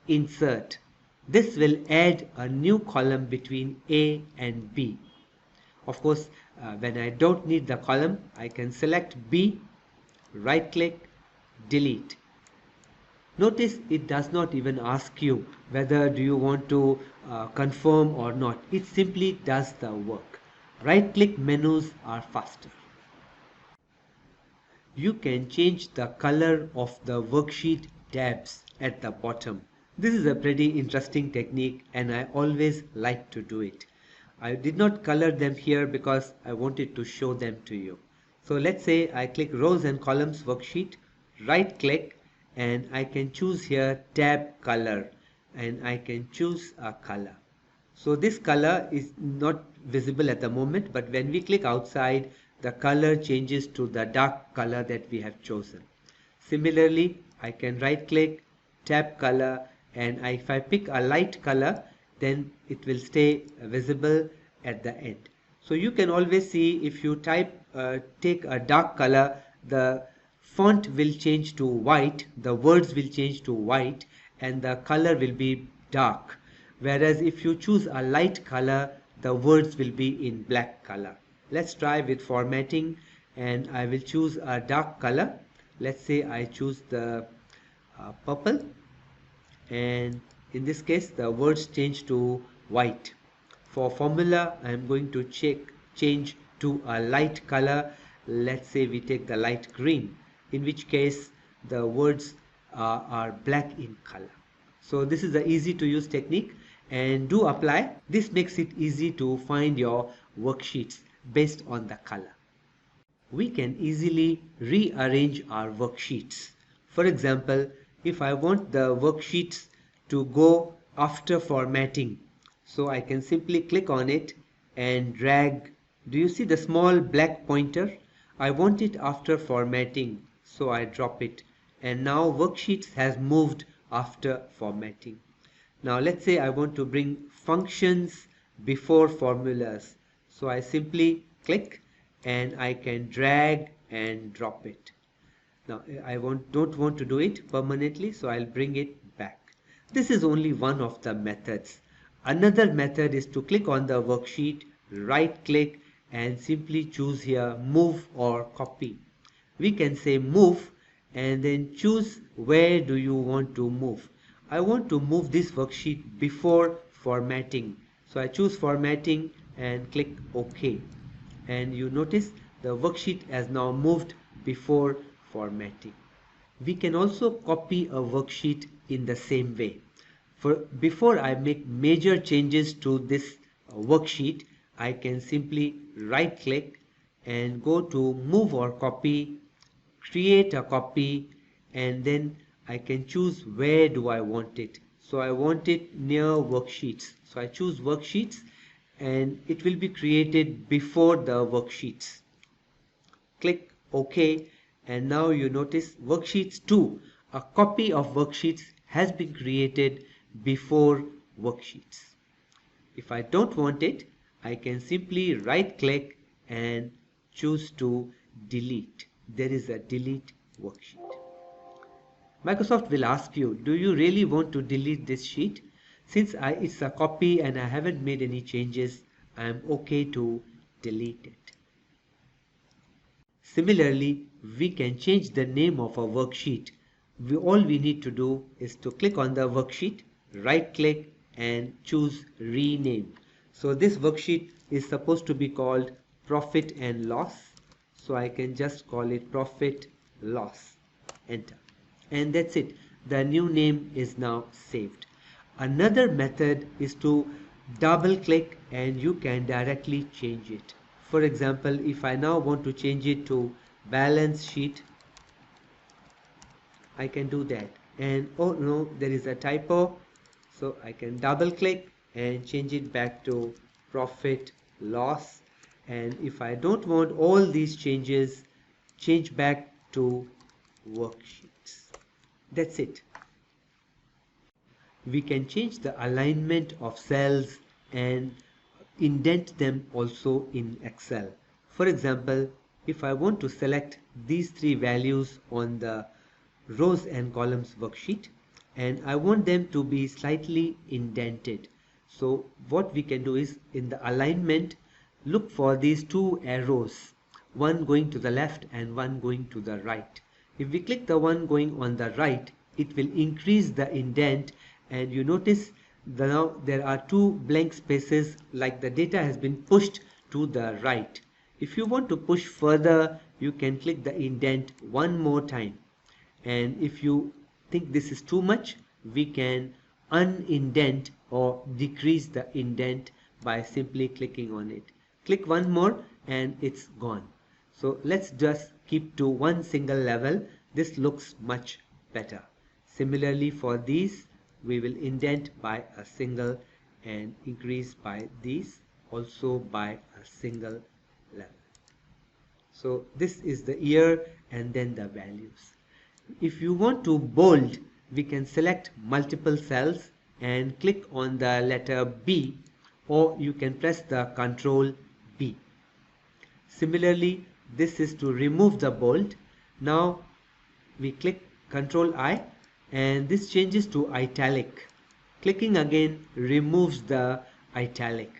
insert. This will add a new column between A and B. Of course, when I don't need the column, I can select B, right click, delete. Notice it does not even ask you whether do you want to confirm or not. It simply does the work. Right click menus are faster. You can change the color of the worksheet tabs at the bottom. This is a pretty interesting technique and I always like to do it. I did not color them here because I wanted to show them to you. So let's say I click rows and columns worksheet, right click, and I can choose here tab color and I can choose a color. So this color is not visible at the moment, but when we click outside, the color changes to the dark color that we have chosen. Similarly, I can right click, tab color, and if I pick a light color, then it will stay visible at the end. So you can always see if you take a dark color, the font will change to white, the words will change to white, and the color will be dark. Whereas if you choose a light color, the words will be in black color. Let's try with formatting and I will choose a dark color. Let's say I choose the purple, and in this case the words change to white. For formula, I am going to change to a light color. Let's say we take the light green, in which case the words are black in color. So this is an easy to use technique and do apply. This makes it easy to find your worksheets based on the color. We can easily rearrange our worksheets. For example, if I want the worksheets to go after formatting, so I can simply click on it and drag. Do you see the small black pointer? I want it after formatting, so I drop it, and now worksheets has moved after formatting. Now let's say I want to bring functions before formulas, so I simply click and I can drag and drop it. Now I don't want to do it permanently, so I'll bring it back. This is only one of the methods. Another method is to click on the worksheet, right click, and simply choose here move or copy. We can say move and then choose where do you want to move. I want to move this worksheet before formatting, so I choose formatting and click OK, and you notice the worksheet has now moved before formatting. We can also copy a worksheet in the same way. Before I make major changes to this worksheet, I can simply right click and go to move or copy, create a copy, and then I can choose where do I want it. So I want it near worksheets. So I choose worksheets and it will be created before the worksheets. Click OK, and now you notice worksheets 2. A copy of worksheets has been created before worksheets. If I don't want it, I can simply right click and choose to delete. There is a delete worksheet. Microsoft will ask you, do you really want to delete this sheet? Since it's a copy and I haven't made any changes, I am okay to delete it. Similarly, we can change the name of a worksheet. All we need to do is to click on the worksheet, right click and choose rename. So this worksheet is supposed to be called profit and loss. So I can just call it profit loss. Enter. And that's it. The new name is now saved. Another method is to double click and you can directly change it. For example, if I now want to change it to balance sheet, I can do that. And oh no, there is a typo. So I can double click and change it back to profit loss. And if I don't want all these changes, change back to worksheets. That's it. We can change the alignment of cells and indent them also in Excel. For example, if I want to select these three values on the rows and columns worksheet and I want them to be slightly indented. So what we can do is in the alignment, look for these two arrows, one going to the left and one going to the right. If we click the one going on the right, it will increase the indent and you notice now there are two blank spaces like the data has been pushed to the right. If you want to push further, you can click the indent one more time. And if you think this is too much, we can unindent or decrease the indent by simply clicking on it. Click one more and it's gone. So let's just keep to one single level. This looks much better. Similarly for these, we will indent by a single and increase by these also by a single level. So this is the year and then the values. If you want to bold, we can select multiple cells and click on the letter B, or you can press the Ctrl B. Similarly, this is to remove the bold. Now we click Ctrl I and this changes to italic. Clicking again removes the italic.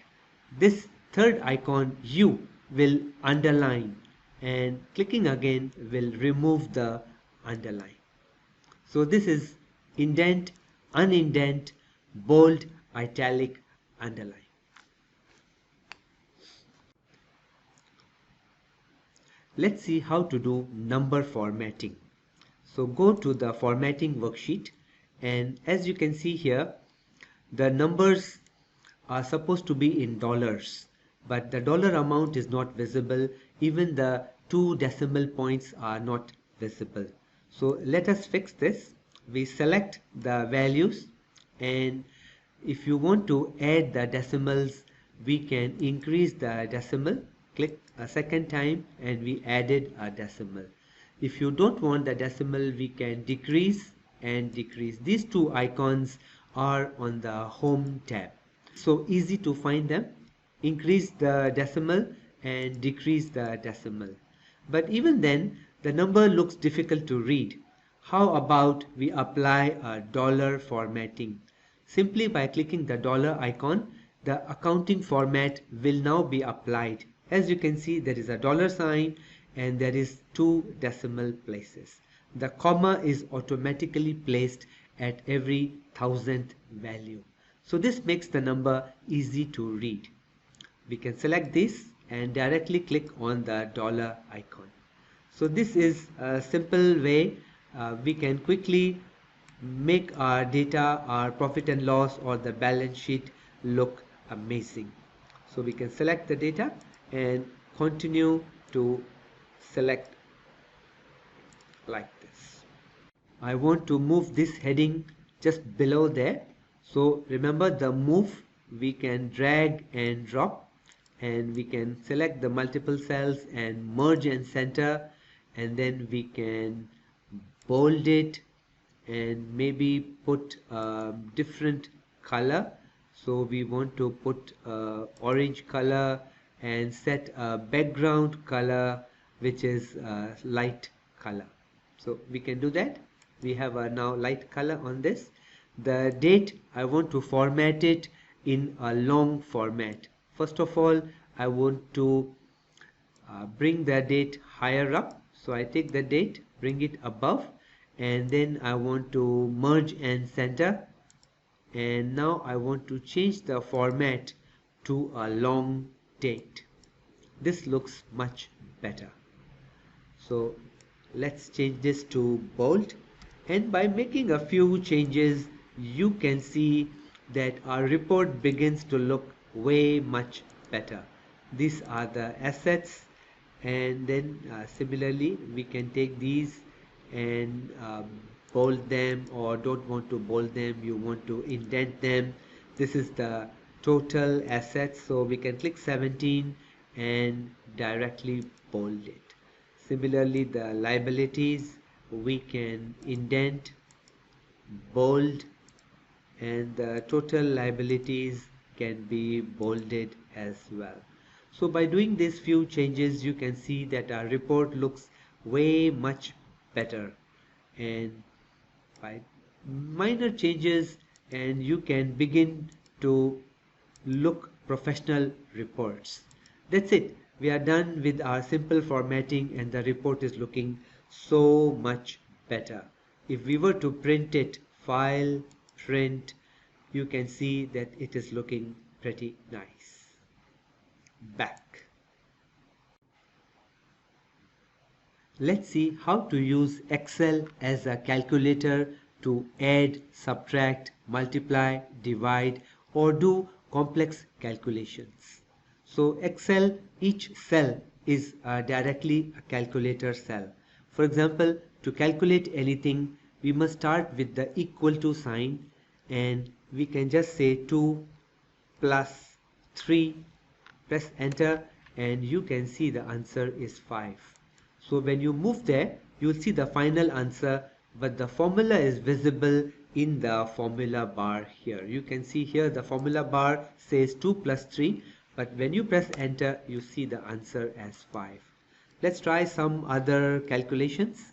This third icon U will underline and clicking again will remove the underline. So this is indent, unindent, bold, italic, underline. Let's see how to do number formatting. So go to the formatting worksheet and as you can see here, the numbers are supposed to be in dollars, but the dollar amount is not visible. Even the 2 decimal points are not visible. So let us fix this. We select the values and if you want to add the decimals, we can increase the decimal. Click a second time and we added a decimal. If you don't want the decimal, we can decrease and decrease. These two icons are on the home tab. So easy to find them. Increase the decimal and decrease the decimal. But even then, the number looks difficult to read. How about we apply a dollar formatting? Simply by clicking the dollar icon, the accounting format will now be applied. As you can see, there is a dollar sign and there is 2 decimal places. The comma is automatically placed at every 1000th value. So this makes the number easy to read. We can select this and directly click on the dollar icon. So this is a simple way we can quickly make our data, our profit and loss or the balance sheet look amazing. So we can select the data and continue to select like this. I want to move this heading just below there. So remember the move, we can drag and drop and we can select the multiple cells and merge and center, and then we can bold it and maybe put a different color. So we want to put orange color and set a background color which is light color. So we can do that. We have a now light color on this. The date, I want to format it in a long format. First of all, I want to bring the date higher up. So I take the date, bring it above, and then I want to merge and center. And now I want to change the format to a long date. This looks much better. So let's change this to bold, and by making a few changes you can see that our report begins to look way much better. These are the assets, and then similarly we can take these and bold them, or don't want to bold them, you want to indent them. This is the total assets, so we can click 17 and directly bold it. Similarly, the liabilities we can indent, bold, and the total liabilities can be bolded as well. So by doing these few changes you can see that our report looks way much better, and by minor changes and you can begin to look professional reports. That's it. We are done with our simple formatting and the report is looking so much better. If we were to print it, file, print, you can see that it is looking pretty nice. Back. Let's see how to use Excel as a calculator to add, subtract, multiply, divide, or do complex calculations. So Excel, each cell is directly a calculator cell. For example, to calculate anything, we must start with the equal to sign, and we can just say 2 plus 3, press enter, and you can see the answer is 5. So when you move there, you will see the final answer, but the formula is visible in the formula bar here. You can see here the formula bar says 2 plus 3, but when you press enter, you see the answer as 5. Let's try some other calculations.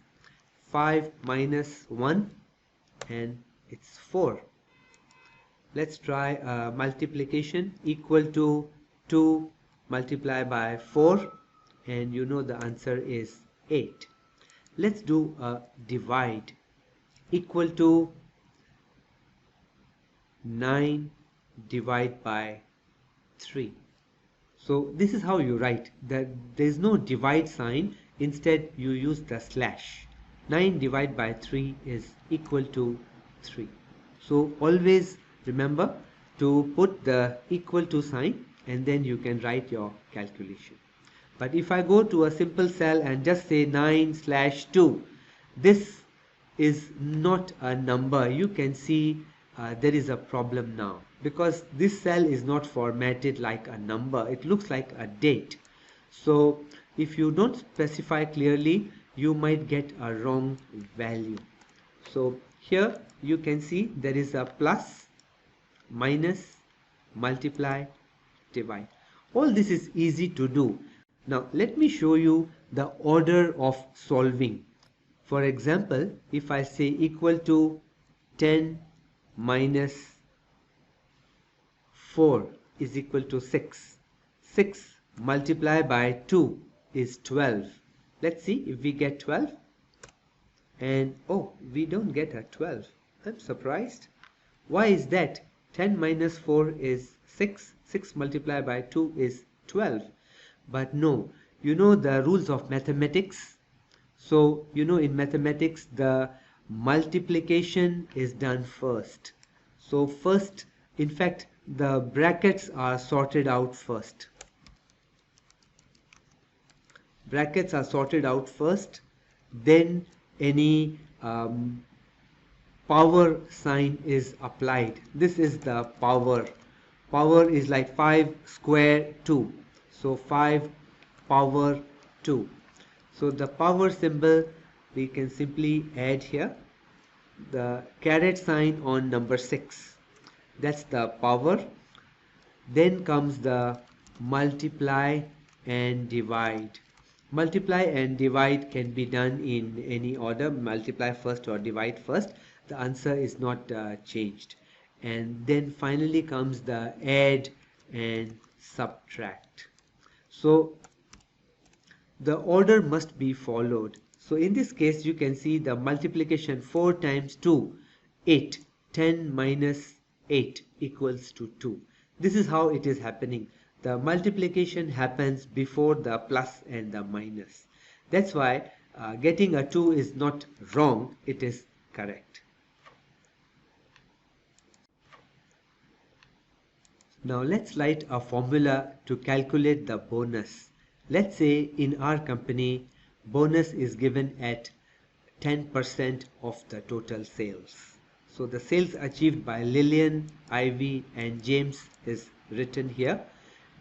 5 minus 1, and it's 4. Let's try multiplication. Equal to 2 multiplied by 4, and you know the answer is 8. Let's do a divide. Equal to 9 divided by 3. So this is how you write. There is no divide sign. Instead you use the slash. 9 divided by 3 is equal to 3. So always remember to put the equal to sign, and then you can write your calculation. But if I go to a simple cell and just say 9/2, this is not a number. You can see there is a problem now, because this cell is not formatted like a number. It looks like a date. So if you don't specify clearly, you might get a wrong value. So here you can see there is a plus, minus, multiply, divide. All this is easy to do. Now let me show you the order of solving. For example, if I say equal to 10 minus 4 is equal to 6. 6 multiplied by 2 is 12. Let's see if we get 12. And oh, we don't get a 12. I'm surprised. Why is that? 10 minus 4 is 6. 6 multiplied by 2 is 12. But no, you know the rules of mathematics. So you know in mathematics the multiplication is done first. So first, in fact, the brackets are sorted out first. Brackets are sorted out first, then any power sign is applied. This is the power. Power is like 5 square 2. So 5 power 2. So the power symbol we can simply add here. The caret sign on number 6. That's the power. Then comes the multiply and divide. Multiply and divide can be done in any order, multiply first or divide first. The answer is not changed. And then finally comes the add and subtract. So the order must be followed. So in this case you can see the multiplication 4 times 2, 8. 10 minus 8 equals to 2. This is how it is happening. The multiplication happens before the plus and the minus. That's why getting a 2 is not wrong, it is correct. Now let's write a formula to calculate the bonus. Let's say in our company, bonus is given at 10% of the total sales. So the sales achieved by Lillian, Ivy and James is written here.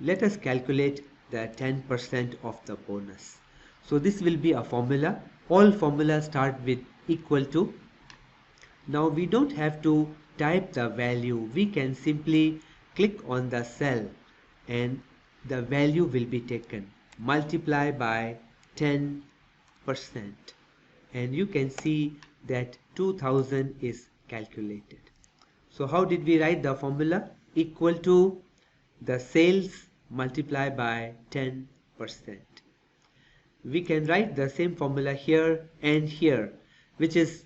Let us calculate the 10% of the bonus. So this will be a formula. All formulas start with equal to. Now we don't have to type the value. We can simply click on the cell and the value will be taken. Multiply by 10% and you can see that 2000 is calculated. So how did we write the formula? Equal to the sales multiplied by 10%. We can write the same formula here and here, which is,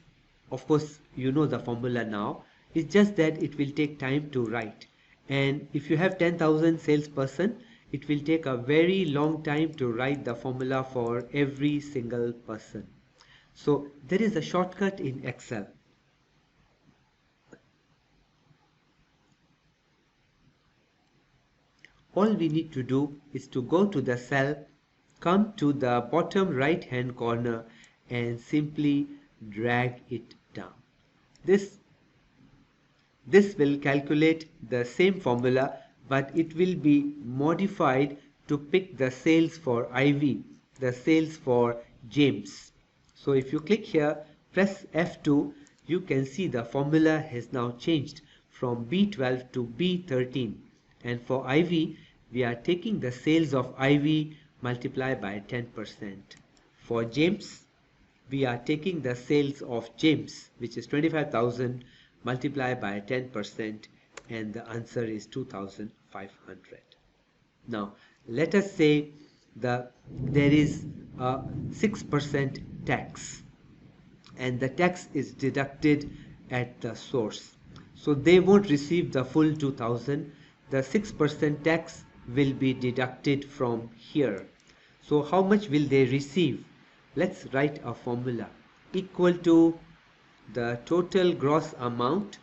of course, you know the formula now. It's just that it will take time to write. And if you have 10,000 salesperson, it will take a very long time to write the formula for every single person. So there is a shortcut in Excel. All we need to do is to go to the cell, come to the bottom right hand corner and simply drag it down. This will calculate the same formula, but it will be modified to pick the sales for Ivy, the sales for James. So if you click here, press F2, you can see the formula has now changed from B12 to B13. And for Ivy, we are taking the sales of Ivy multiplied by 10%. For James, we are taking the sales of James, which is 25,000 multiplied by 10%, and the answer is 2,500. Now, let us say there is a 6% tax, and the tax is deducted at the source. So they won't receive the full 2,000. The 6% tax will be deducted from here. So how much will they receive? Let's write a formula. Equal to the total gross amount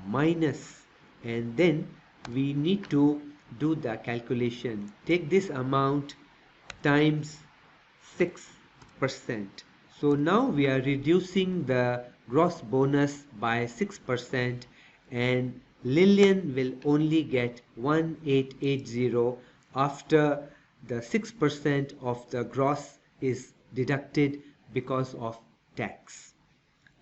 minus, and then we need to do the calculation. Take this amount times 6%. So now we are reducing the gross bonus by 6%, and Lillian will only get 1880 after the 6% of the gross is deducted because of tax.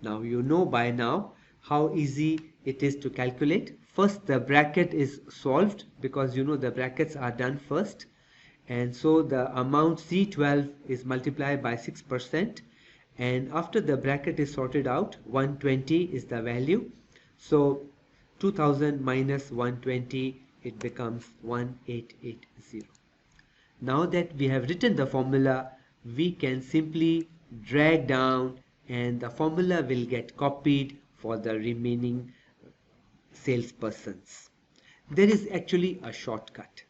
Now you know by now how easy it is to calculate. First the bracket is solved because you know the brackets are done first, and so the amount C12 is multiplied by 6%, and after the bracket is sorted out, 120 is the value. So 2000 minus 120, it becomes 1880. Now that we have written the formula, we can simply drag down and the formula will get copied for the remaining salespersons. There is actually a shortcut.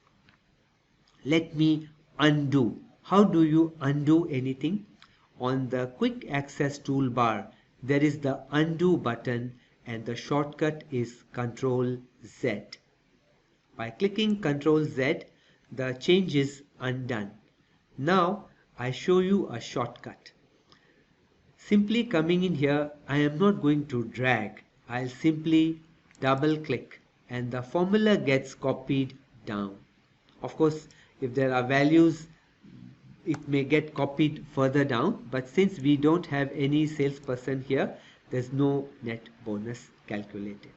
Let me undo. How do you undo anything? On the quick access toolbar, there is the undo button and the shortcut is Ctrl Z. By clicking Ctrl Z, the change is undone. Now I show you a shortcut. Simply coming in here, I am not going to drag. I'll simply double click and the formula gets copied down. Of course, if there are values, it may get copied further down, but since we don't have any salesperson here, there's no net bonus calculated.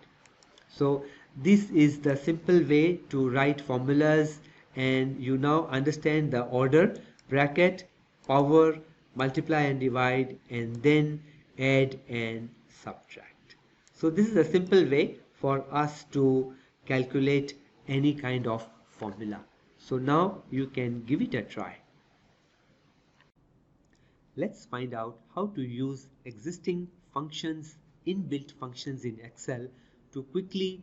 So this is the simple way to write formulas and you now understand the order: bracket, power, multiply and divide, and then add and subtract. So this is a simple way for us to calculate any kind of formula. So now you can give it a try. Let's find out how to use existing functions, inbuilt functions in Excel to quickly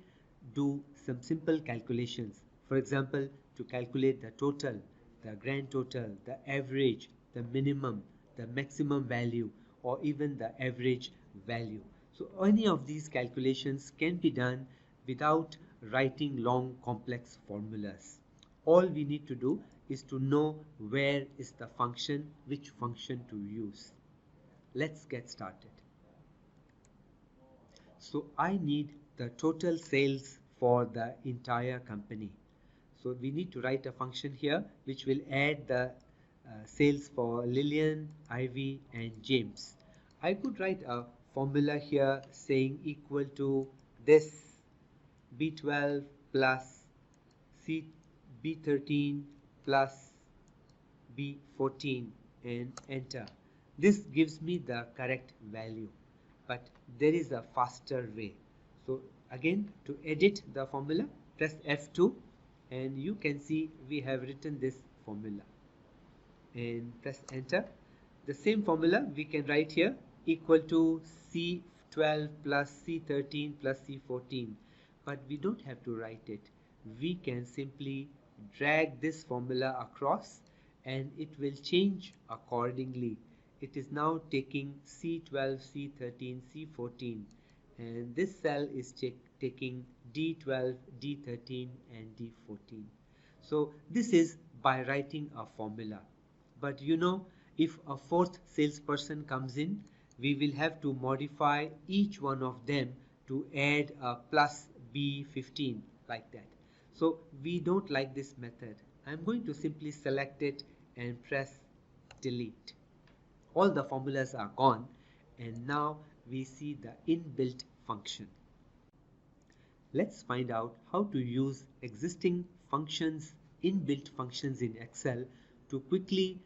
do some simple calculations. For example, to calculate the total, the grand total, the average, the minimum, the maximum value, or even the average value. So any of these calculations can be done without writing long complex formulas. All we need to do is to know where is the function, which function to use. Let's get started. So I need the total sales for the entire company. So we need to write a function here which will add the sales for Lillian, Ivy, and James. I could write a formula here saying equal to this B12 plus B13 plus B14 and enter. This gives me the correct value, but there is a faster way. So again, to edit the formula, press F2 and you can see we have written this formula and press enter. The same formula we can write here equal to C12 plus C13 plus C14, but we don't have to write it. We can simply drag this formula across and it will change accordingly. It is now taking C12, C13, C14, and this cell is taking D12, D13 and D14. So this is by writing a formula. But you know, if a fourth salesperson comes in, we will have to modify each one of them to add a plus B15 like that. So we don't like this method. I'm going to simply select it and press delete. All the formulas are gone and now we see the inbuilt function. Let's find out how to use existing functions, inbuilt functions in Excel to quickly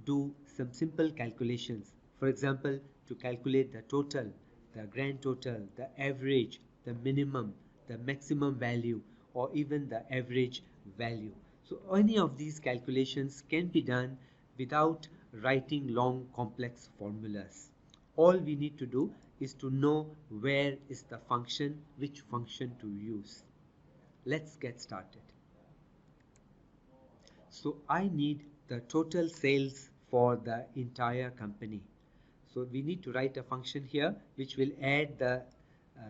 do some simple calculations. For example, to calculate the total, the grand total, the average, the minimum, the maximum value, or even the average value. So any of these calculations can be done without writing long complex formulas. All we need to do is to know where is the function, which function to use. Let's get started. So I need the total sales for the entire company. So we need to write a function here which will add the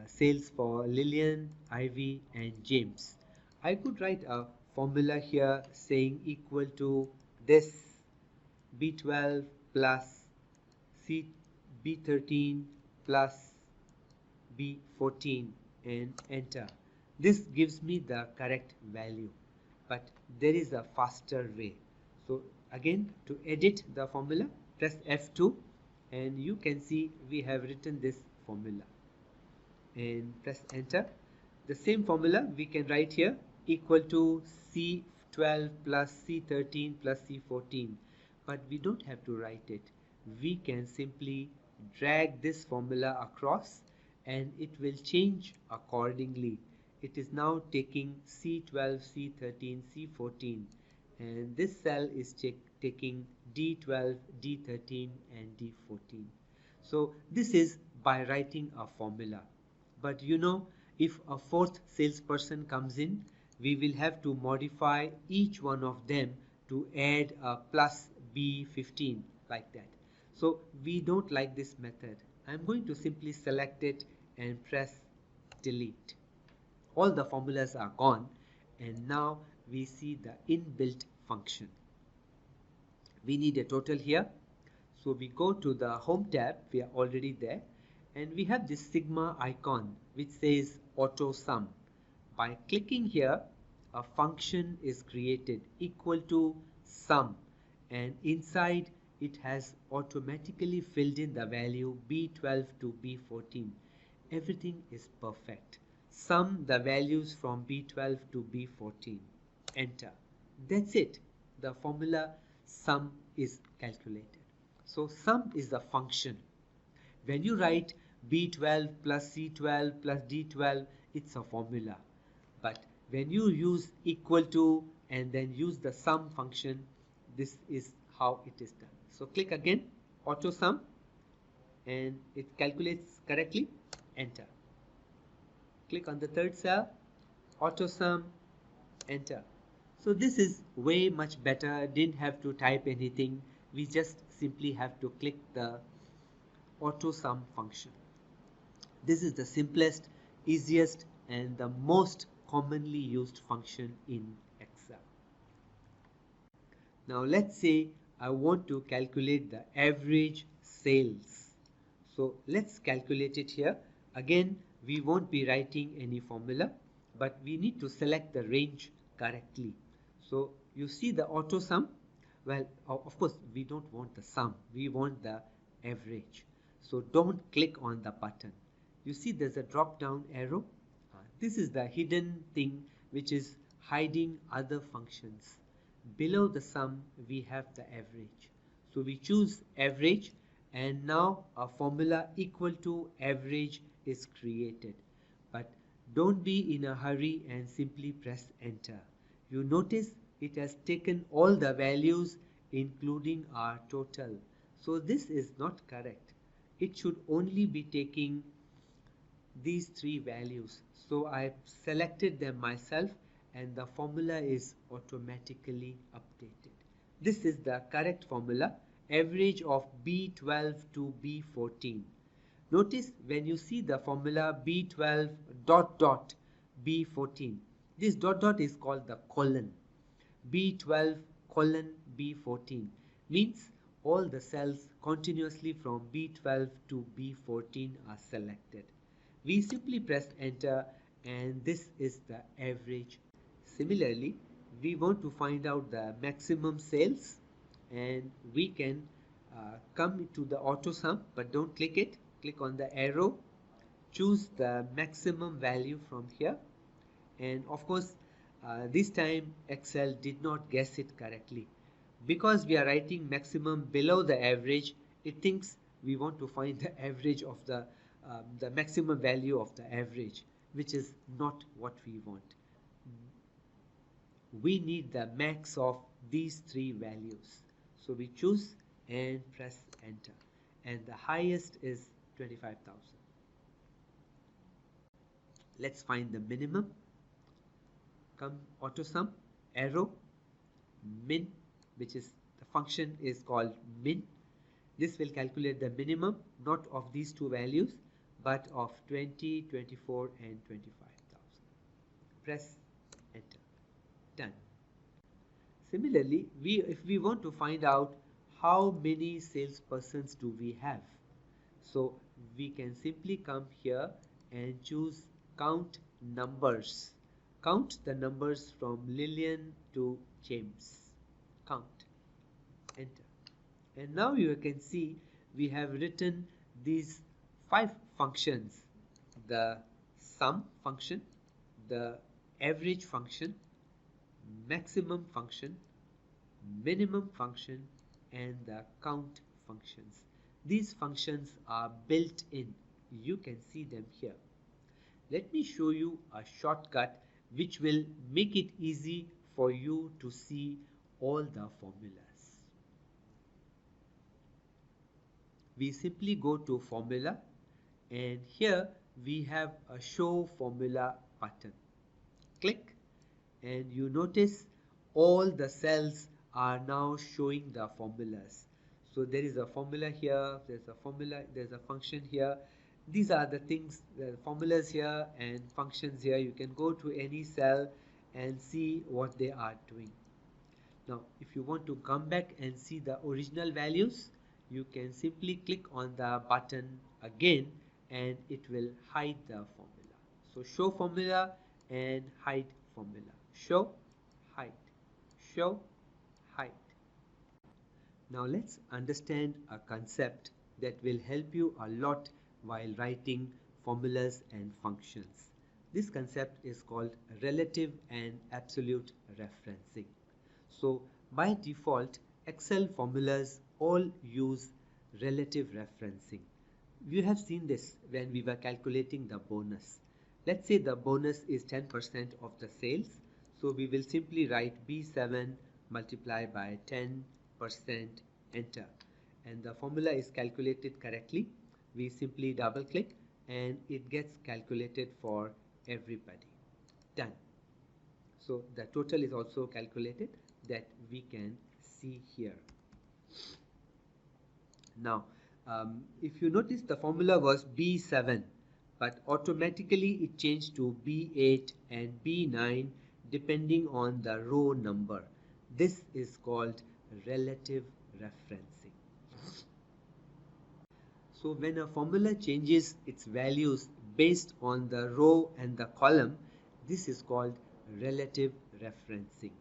sales for Lillian, Ivy, and James. I could write a formula here saying equal to this B12 plus B13 plus B14 and enter. This gives me the correct value, but there is a faster way. So again, to edit the formula, press F2 and you can see we have written this formula and press enter. The same formula we can write here equal to C12 plus C13 plus C14, but we don't have to write it. We can simply drag this formula across and it will change accordingly. It is now taking C12, C13, C14, and this cell is taking D12, D13 and D14. So this is by writing a formula. But you know, if a fourth salesperson comes in, we will have to modify each one of them to add a plus B15 like that. So we don't like this method. I'm going to simply select it and press delete. All the formulas are gone and now we see the inbuilt function. We need a total here. So we go to the home tab, we are already there, and we have this sigma icon which says auto sum. By clicking here, a function is created equal to sum, and inside it has automatically filled in the value B12 to B14. Everything is perfect. Sum the values from B12 to B14. Enter. That's it. The formula sum is calculated. So sum is the function. When you write B12 plus C12 plus D12, it's a formula. But when you use equal to and then use the sum function, this is how it is done. So click again, auto sum, and it calculates correctly. Enter. Click on the third cell, auto sum, enter. So this is way much better. Didn't have to type anything. We just simply have to click the auto sum function. This is the simplest, easiest, and the most commonly used function in Excel. Now let's say I want to calculate the average sales. So let's calculate it here. Again, we won't be writing any formula, but we need to select the range correctly. So you see the auto sum. Well, of course, we don't want the sum. We want the average. So don't click on the button. You see there's a drop down arrow. This is the hidden thing which is hiding other functions. Below the sum, we have the average. So we choose average, and now a formula equal to average is created. But don't be in a hurry and simply press enter. You notice it has taken all the values including our total. So this is not correct. It should only be taking these three values. So I've selected them myself and the formula is automatically updated. This is the correct formula, average of B12 to B14. Notice when you see the formula B12 dot dot B14, this dot dot is called the colon. B12 colon B14 means all the cells continuously from B12 to B14 are selected. We simply press enter and this is the average. Similarly, we want to find out the maximum sales and we can come to the auto sum, but don't click it. Click on the arrow, choose the maximum value from here, and of course this time Excel did not guess it correctly. Because we are writing maximum below the average, it thinks we want to find the average of the maximum value of the average, which is not what we want. We need the max of these three values. So we choose and press enter, and the highest is 25,000. Let's find the minimum. Come auto sum, arrow, min, which is the function is called min. This will calculate the minimum, not of these two values, but of 20, 24 and 25,000. Press enter. Done. Similarly, if we want to find out how many salespersons do we have, so we can simply come here and choose count numbers. Count the numbers from Lillian to James. Count. Enter. And now you can see we have written these 5 functions: the sum function, the average function, maximum function, minimum function, and the count functions. These functions are built in. You can see them here. Let me show you a shortcut which will make it easy for you to see all the formulas. We simply go to formula, and here we have a show formula button. Click, and you notice all the cells are now showing the formulas. So there is a formula here, there's a formula, there's a function here. These are the things, the formulas here and functions here. You can go to any cell and see what they are doing. Now if you want to come back and see the original values, you can simply click on the button again and it will hide the formula. So show formula and hide formula. Show, hide, show, hide. Now let's understand a concept that will help you a lot while writing formulas and functions. This concept is called relative and absolute referencing. So by default, Excel formulas all use relative referencing. You have seen this when we were calculating the bonus. Let's say the bonus is 10% of the sales. So we will simply write B7 multiplied by 10%, enter. And the formula is calculated correctly. We simply double click and it gets calculated for everybody. Done. So the total is also calculated that we can see here. Now, if you notice, the formula was B7, but automatically it changed to B8 and B9 depending on the row number. This is called relative referencing. So when a formula changes its values based on the row and the column, this is called relative referencing.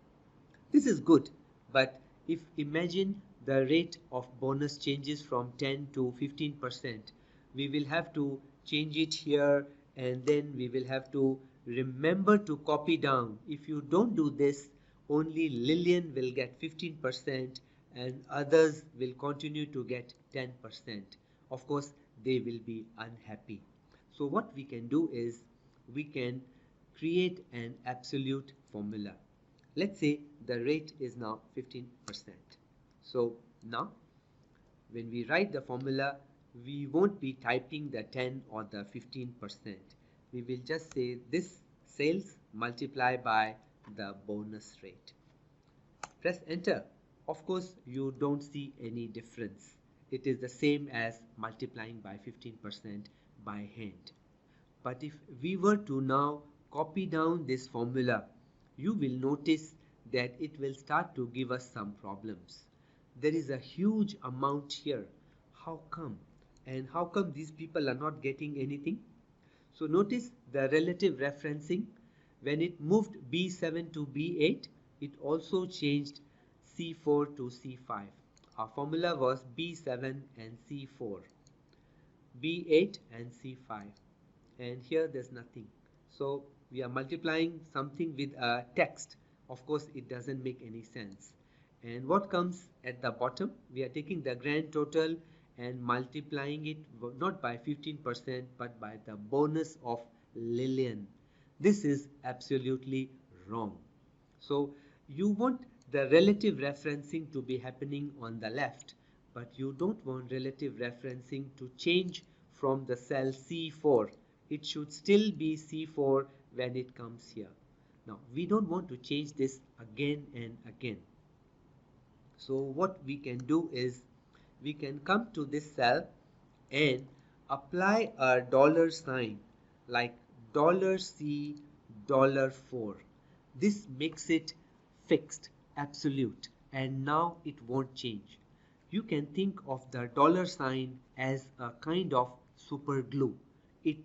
This is good, but if imagine the rate of bonus changes from 10 to 15%, we will have to change it here and then we will have to remember to copy down. If you don't do this, only Lillian will get 15% and others will continue to get 10%. Of course, they will be unhappy. So what we can do is we can create an absolute formula. Let's say the rate is now 15%. So now when we write the formula, we won't be typing the 10 or the 15%. We will just say this sales multiplied by the bonus rate. Press enter. Of course, you don't see any difference. It is the same as multiplying by 15% by hand. But if we were to now copy down this formula, you will notice that it will start to give us some problems. There is a huge amount here. How come? And how come these people are not getting anything? So notice the relative referencing. When it moved B7 to B8, it also changed C4 to C5. Our formula was B7 and C4, B8 and C5. And here there's nothing. So we are multiplying something with a text. Of course, it doesn't make any sense. And what comes at the bottom? We are taking the grand total and multiplying it not by 15% but by the bonus of Lillian. This is absolutely wrong. So you want the relative referencing to be happening on the left, but you don't want relative referencing to change from the cell C4. It should still be C4 when it comes here. Now we don't want to change this again and again. So what we can do is we can come to this cell and apply a dollar sign like $C $4. This makes it fixed, absolute, and now it won't change. You can think of the dollar sign as a kind of super glue. It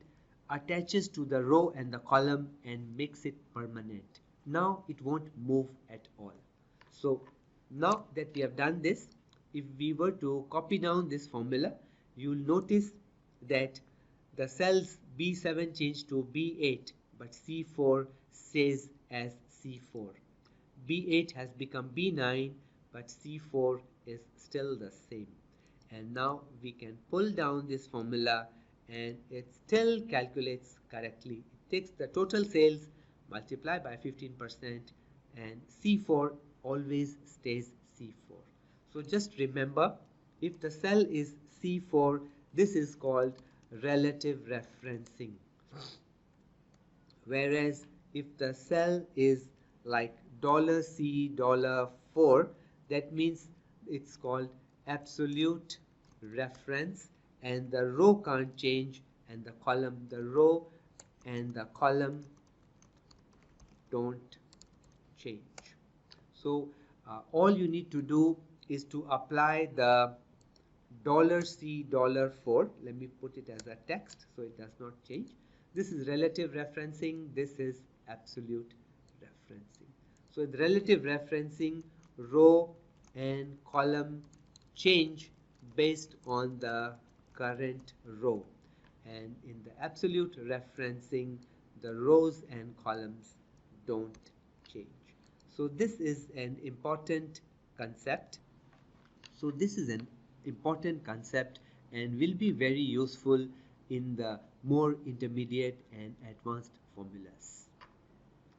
attaches to the row and the column and makes it permanent. Now it won't move at all. So now that we have done this, if we were to copy down this formula, you will notice that the cells B7 changed to B8, but C4 stays as C4. B8 has become B9, but C4 is still the same. And now we can pull down this formula and it still calculates correctly. It takes the total sales, multiply by 15%, and C4 always stays C4. So just remember, if the cell is C4, this is called relative referencing. Whereas if the cell is like $C $4, that means it's called absolute reference, and the row can't change and the row and the column don't change. So all you need to do is to apply the $C $4. Let me put it as a text so it does not change. This is relative referencing, this is absolute referencing. So in relative referencing, row and column change based on the current row, and in the absolute referencing, the rows and columns don't change. So this is an important concept. So this is an important concept and will be very useful in the more intermediate and advanced formulas.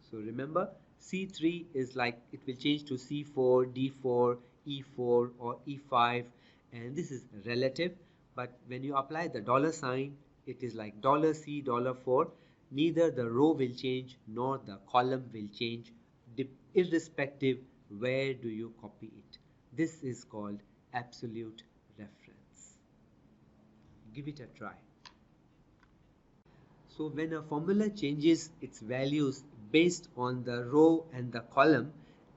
So remember, C3 is like it will change to C4, D4, E4 or E5, and this is relative, but when you apply the dollar sign, it is like $C, $4. Neither the row will change nor the column will change, irrespective where do you copy it. This is called absolute reference. Give it a try. So when a formula changes its values based on the row and the column,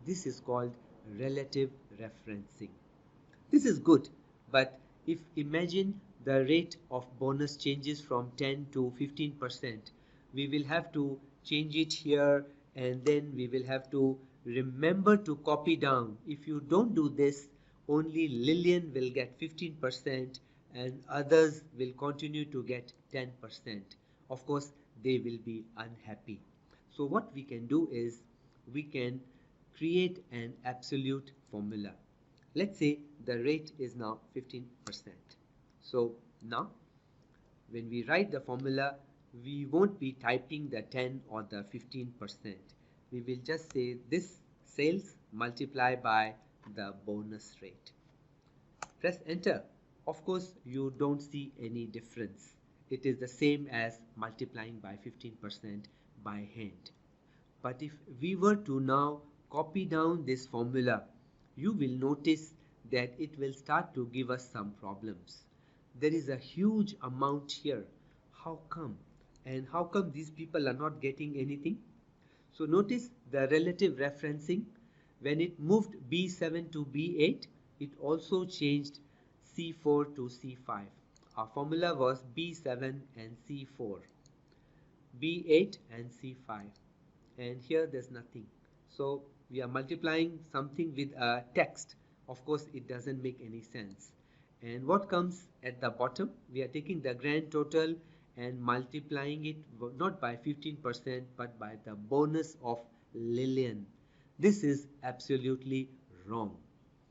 this is called relative referencing. This is good, but if imagine the rate of bonus changes from 10 to 15%, we will have to change it here and then we will have to remember to copy down. If you don't do this, only Lillian will get 15% and others will continue to get 10%. Of course, they will be unhappy. So what we can do is we can create an absolute formula. Let's say the rate is now 15%. So now when we write the formula, we won't be typing the 10 or the 15%. We will just say this sales multiply by the bonus rate. Press enter. Of course, you don't see any difference. It is the same as multiplying by 15% by hand. But if we were to now copy down this formula, you will notice that it will start to give us some problems. There is a huge amount here. How come? And how come these people are not getting anything? So notice the relative referencing. When it moved B7 to B8, it also changed C4 to C5. Our formula was B7 and C4, B8 and C5, and here there's nothing. So we are multiplying something with a text. Of course, it doesn't make any sense. And what comes at the bottom? We are taking the grand total and multiplying it not by 15% but by the bonus of Lillian. This is absolutely wrong.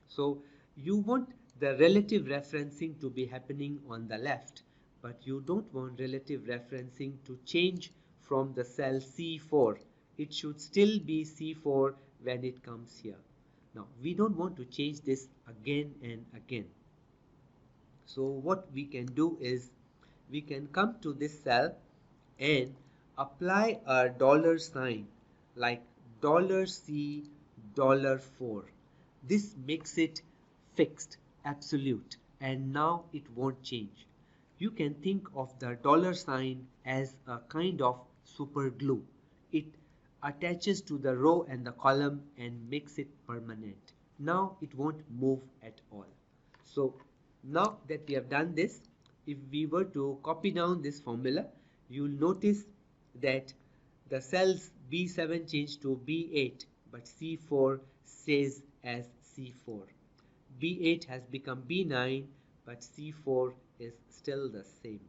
So you want the relative referencing to be happening on the left, but you don't want relative referencing to change from the cell C4. It should still be C4 when it comes here. Now we don't want to change this again and again. So what we can do is we can come to this cell and apply a dollar sign like $C, $4. This makes it fixed, absolute, and now it won't change. You can think of the dollar sign as a kind of super glue. It attaches to the row and the column and makes it permanent. Now it won't move at all. So now that we have done this, if we were to copy down this formula, you will notice that the cells B7 changed to B8, but C4 stays as C4. B8 has become B9, but C4 is still the same.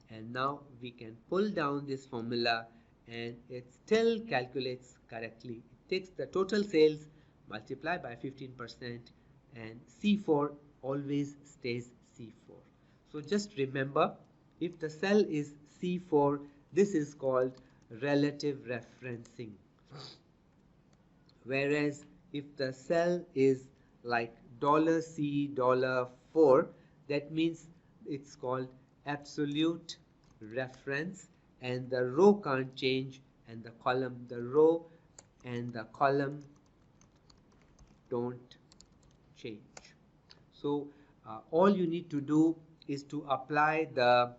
And now we can pull down this formula and it still calculates correctly. It takes the total sales, multiply by 15%, and C4 always stays C4. So just remember, if the cell is C4, this is called relative referencing. Whereas if the cell is like $C, $4, that means it's called absolute reference, and the row can't change and the row and the column don't change. So all you need to do is to apply the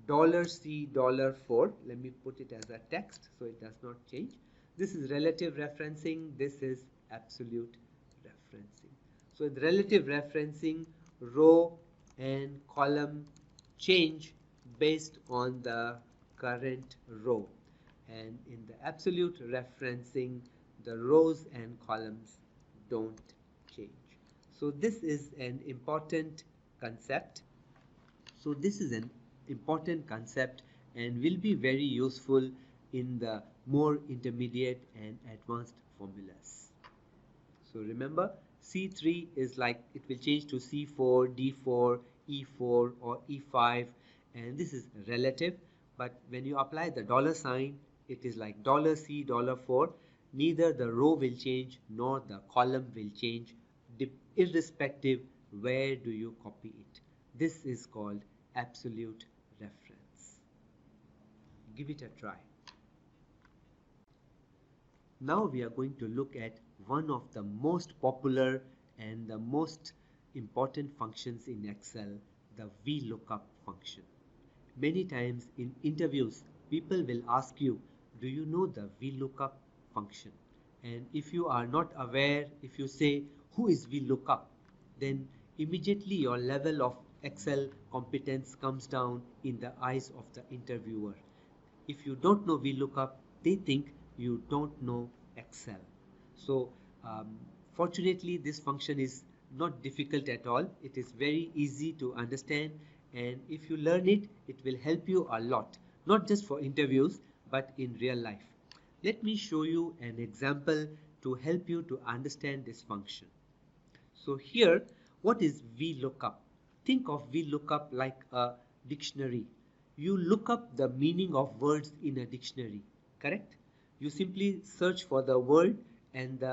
$C, $4. Let me put it as a text so it does not change. This is relative referencing, this is absolute referencing. So in relative referencing, row and column change based on the current row, and in the absolute referencing, the rows and columns don't change. So this is an important concept. And will be very useful in the more intermediate and advanced formulas. So remember, C3 is like it will change to C4, D4, E4 or E5, and this is relative, but when you apply the dollar sign, it is like $C, $4. Neither the row will change nor the column will change, irrespective where do you copy it. This is called absolute reference. Give it a try. Now we are going to look at one of the most popular and the most important functions in Excel, the VLOOKUP function. Many times in interviews, people will ask you, do you know the VLOOKUP function? And if you are not aware, if you say, who is VLOOKUP? Then immediately your level of Excel competence comes down in the eyes of the interviewer. If you don't know VLOOKUP, they think you don't know Excel. So fortunately, this function is not difficult at all. It is very easy to understand, and if you learn it, it will help you a lot, not just for interviews, but in real life. Let me show you an example to help you to understand this function. So here, what is VLOOKUP? Think of VLOOKUP like a dictionary. You look up the meaning of words in a dictionary, correct? You simply search for the word, and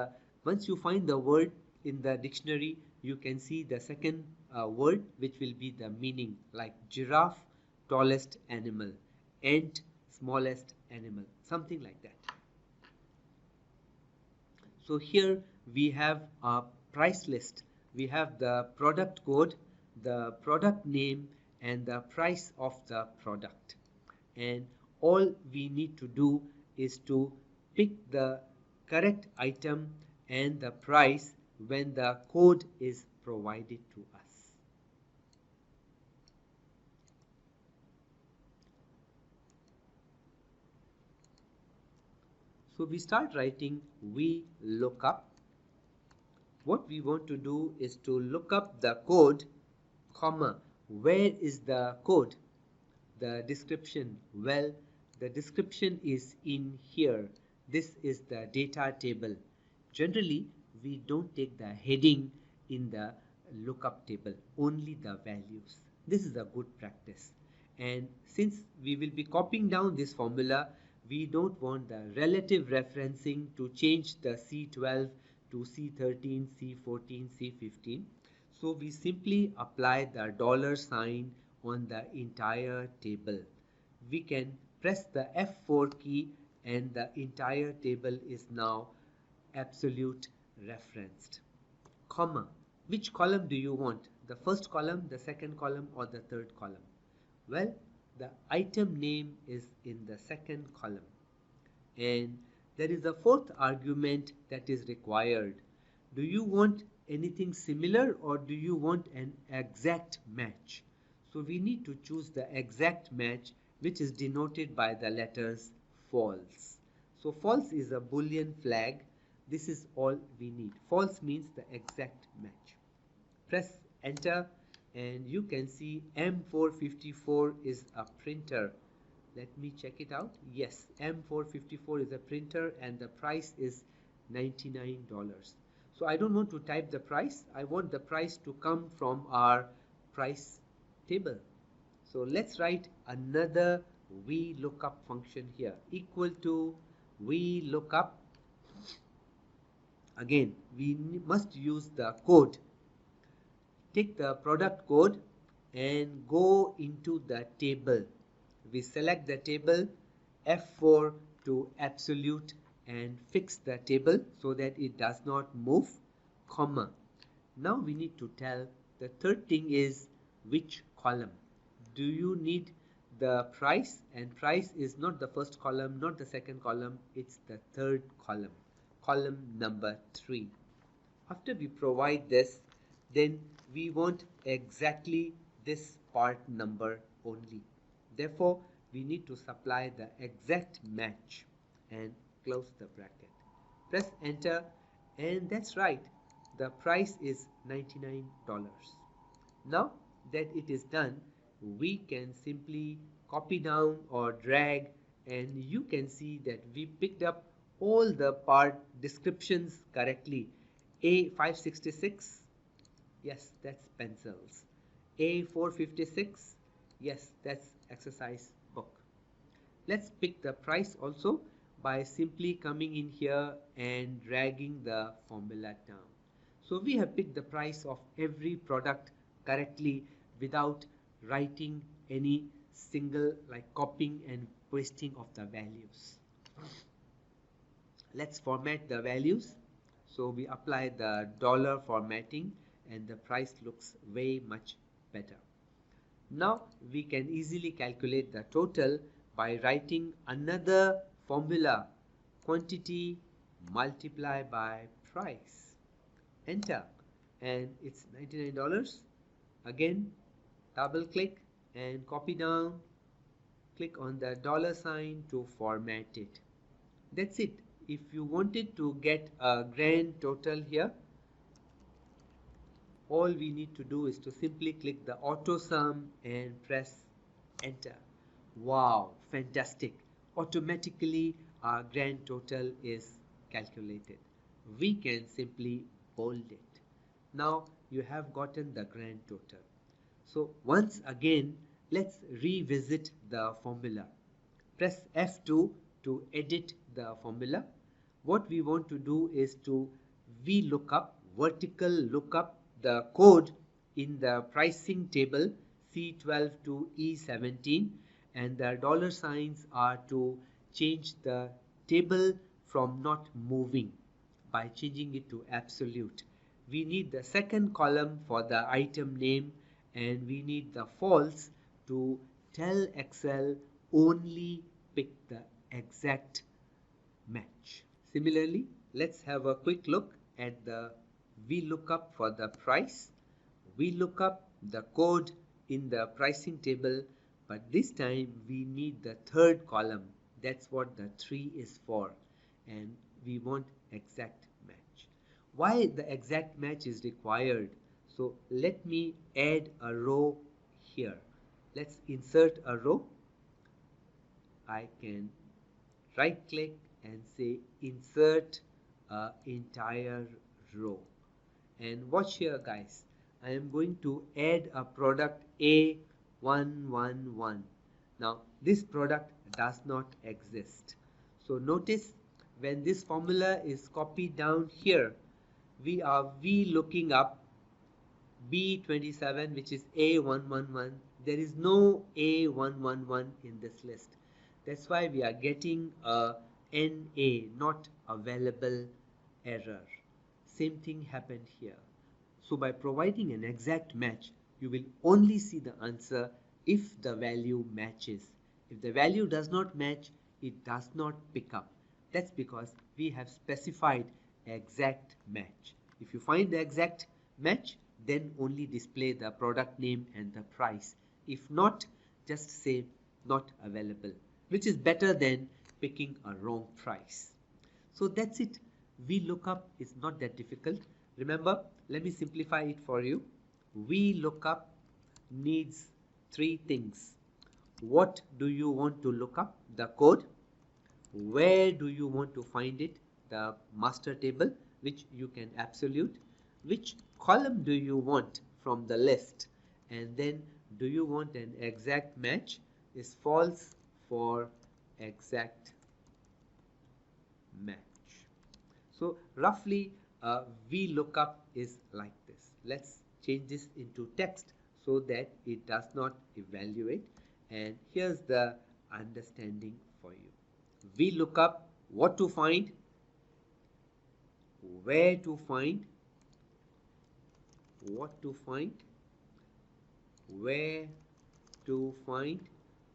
once you find the word in the dictionary, you can see the second word, which will be the meaning, like giraffe, tallest animal, ant, smallest animal, something like that. So here we have a price list. We have the product code, the product name, and the price of the product. And all we need to do is to pick the correct item and the price when the code is provided to us. So we start writing VLOOKUP. What we want to do is to look up the code, comma, where is the code? The description, well, the description is in here. This is the data table. Generally, we don't take the heading in the lookup table, only the values. This is a good practice. And since we will be copying down this formula, we don't want the relative referencing to change the C12 to C13, C14, C15. So we simply apply the dollar sign on the entire table. We can press the F4 key and the entire table is now absolute referenced. Comma. Which column do you want? The first column, the second column, or the third column? Well, the item name is in the second column. And there is a fourth argument that is required. Do you want anything similar or do you want an exact match? So we need to choose the exact match, which is denoted by the letters false. So false is a Boolean flag. This is all we need. False means the exact match. Press enter and you can see M454 is a printer. Let me check it out. Yes, M454 is a printer and the price is $99. So I don't want to type the price. I want the price to come from our price table. So let's write another VLOOKUP function here, equal to VLOOKUP. Again, we must use the code. Take the product code and go into the table. We select the table, F4 to absolute, and fix the table so that it does not move, comma. Now we need to tell the third thing is which column. Do you need the price? And price is not the first column, not the second column, it's the third column, column number 3. After we provide this, then we want exactly this part number only. Therefore, we need to supply the exact match and close the bracket. Press enter and that's right. The price is $99. Now that it is done, we can simply copy down or drag and you can see that we picked up all the part descriptions correctly. A566, yes, that's pencils. A456, yes, that's exercise book. Let's pick the price also by simply coming in here and dragging the formula down. So we have picked the price of every product correctly without writing any single like copying and pasting of the values. Let's format the values. So we apply the dollar formatting and the price looks way much better. Now we can easily calculate the total by writing another formula, quantity multiplied by price. Enter, and it's $99. Again, double click and copy down, click on the dollar sign to format it. That's it. If you wanted to get a grand total here, all we need to do is to simply click the auto sum and press enter. Wow, fantastic. Automatically our grand total is calculated. We can simply bold it. Now you have gotten the grand total. So once again, let's revisit the formula. Press F2 to edit the formula. What we want to do is to VLOOKUP, vertical lookup the code in the pricing table C12 to E17, and the dollar signs are to change the table from not moving by changing it to absolute. We need the second column for the item name, and we need the false to tell Excel only pick the exact match. Similarly, let's have a quick look at the VLOOKUP for the price. We look up the code in the pricing table, but this time we need the third column. That's what the 3 is for, and we want exact match. Why the exact match is required? So let me add a row here. Let's insert a row. I can right click and say insert a entire row, and watch here guys, I am going to add a product A111. Now this product does not exist, so notice when this formula is copied down here, we are looking up B27, which is A111. There is no A111 in this list. That's why we are getting a NA, not available error. Same thing happened here. So by providing an exact match, you will only see the answer if the value matches. If the value does not match, it does not pick up. That's because we have specified exact match. If you find the exact match, then only display the product name and the price. If not, just say not available, which is better than picking a wrong price. So that's it. VLOOKUP is not that difficult. Remember, let me simplify it for you. VLOOKUP needs 3 things. What do you want to look up? The code. Where do you want to find it? The master table, which you can absolute. Which column do you want from the list? And then do you want an exact match? Is false for exact match. So roughly VLOOKUP is like this. Let's change this into text so that it does not evaluate, and here's the understanding for you. VLOOKUP, what to find, where to find, what to find, where to find,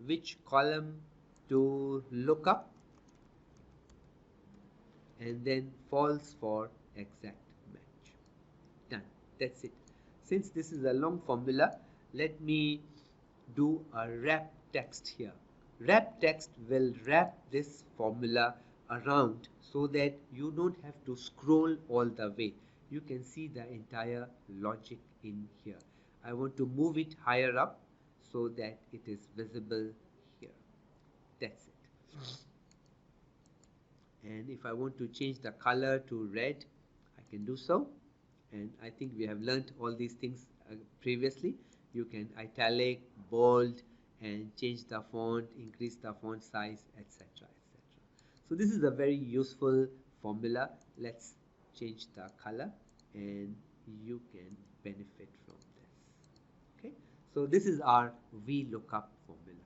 which column to look up, and then false for exact match. Done. That's it. Since this is a long formula, let me do a wrap text here. Wrap text will wrap this formula around so that you don't have to scroll all the way. You can see the entire logic in here. I want to move it higher up so that it is visible here. That's it. And if I want to change the color to red, I can do so. And I think we have learned all these things previously. You can italic, bold, and change the font, increase the font size, etc., etc. So this is a very useful formula. Let's change the color and you can benefit from this. Okay, so this is our VLOOKUP formula.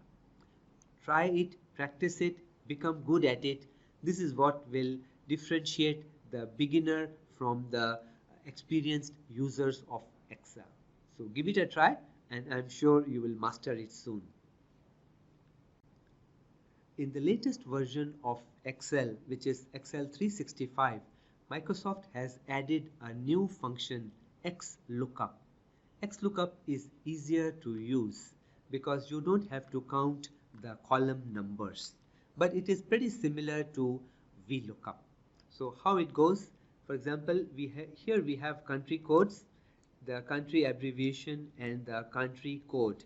Try it, practice it, become good at it. This is what will differentiate the beginner from the experienced users of Excel. So give it a try and I'm sure you will master it soon. In the latest version of Excel, which is Excel 365, Microsoft has added a new function, XLOOKUP. XLOOKUP is easier to use because you don't have to count the column numbers, but it is pretty similar to VLOOKUP. So how it goes, for example, here we have country codes, the country abbreviation and the country code,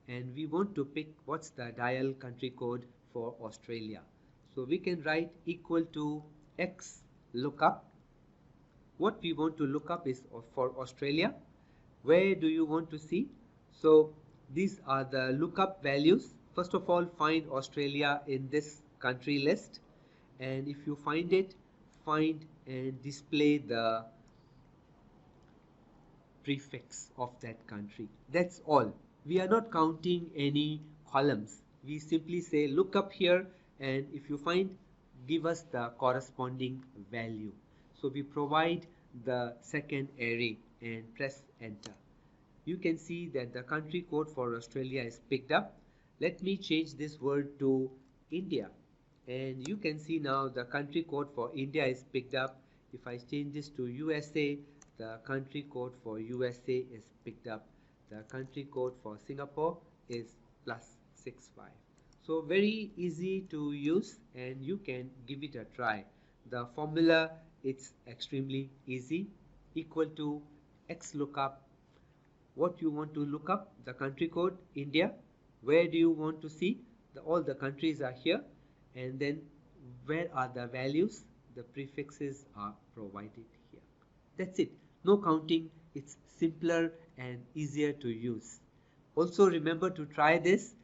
and we want to pick what's the dial country code for Australia. So we can write equal to XLOOKUP. What we want to look up is for Australia. Where do you want to see? So these are the lookup values. First of all, find Australia in this country list, and if you find it, find and display the prefix of that country. That's all. We are not counting any columns. We simply say look up here, and if you find, give us the corresponding value. So we provide the second array and press enter. You can see that the country code for Australia is picked up. Let me change this word to India, and you can see now the country code for India is picked up. If I change this to USA, the country code for USA is picked up. The country code for Singapore is +65. So very easy to use and you can give it a try. The formula, it's extremely easy. Equal to XLOOKUP. What you want to look up? The country code, India. Where do you want to see? All the countries are here. And then where are the values? The prefixes are provided here. That's it. No counting. It's simpler and easier to use. Also remember to try this.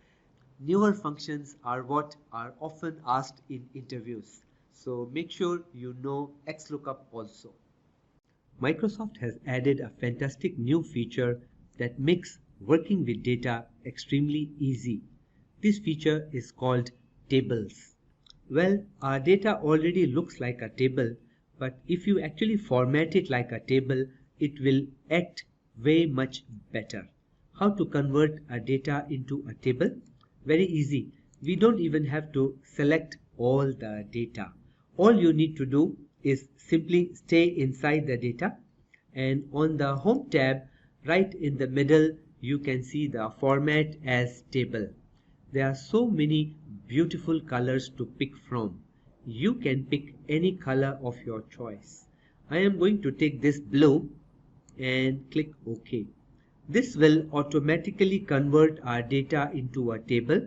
Newer functions are what are often asked in interviews. So make sure you know XLOOKUP also. Microsoft has added a fantastic new feature that makes working with data extremely easy. This feature is called tables. Well, our data already looks like a table, but if you actually format it like a table, it will act way much better. How to convert a data into a table? Very easy. We don't even have to select all the data. All you need to do is simply stay inside the data, and on the home tab right in the middle you can see the format as table. There are so many beautiful colors to pick from. You can pick any color of your choice. I am going to take this blue and click OK. This will automatically convert our data into a table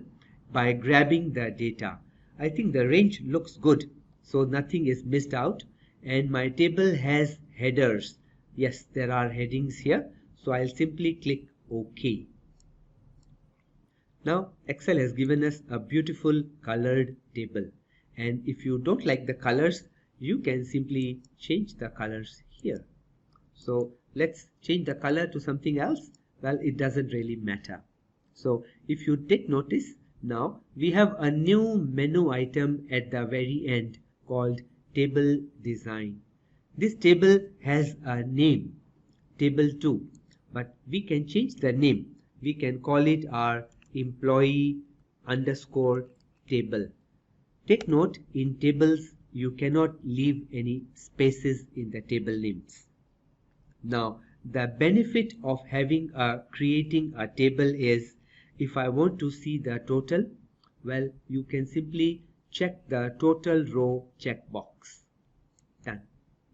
by grabbing the data. I think the range looks good, so nothing is missed out, and my table has headers. Yes, there are headings here, so I'll simply click OK. Now Excel has given us a beautiful colored table, and if you don't like the colors, you can simply change the colors here. So let's change the color to something else. Well, it doesn't really matter. So if you take notice, now we have a new menu item at the very end called Table Design. This table has a name, Table 2, but we can change the name. We can call it our employee underscore table. Take note, in tables you cannot leave any spaces in the table names. Now the benefit of creating a table is, if I want to see the total, well, you can simply check the total row checkbox. Done.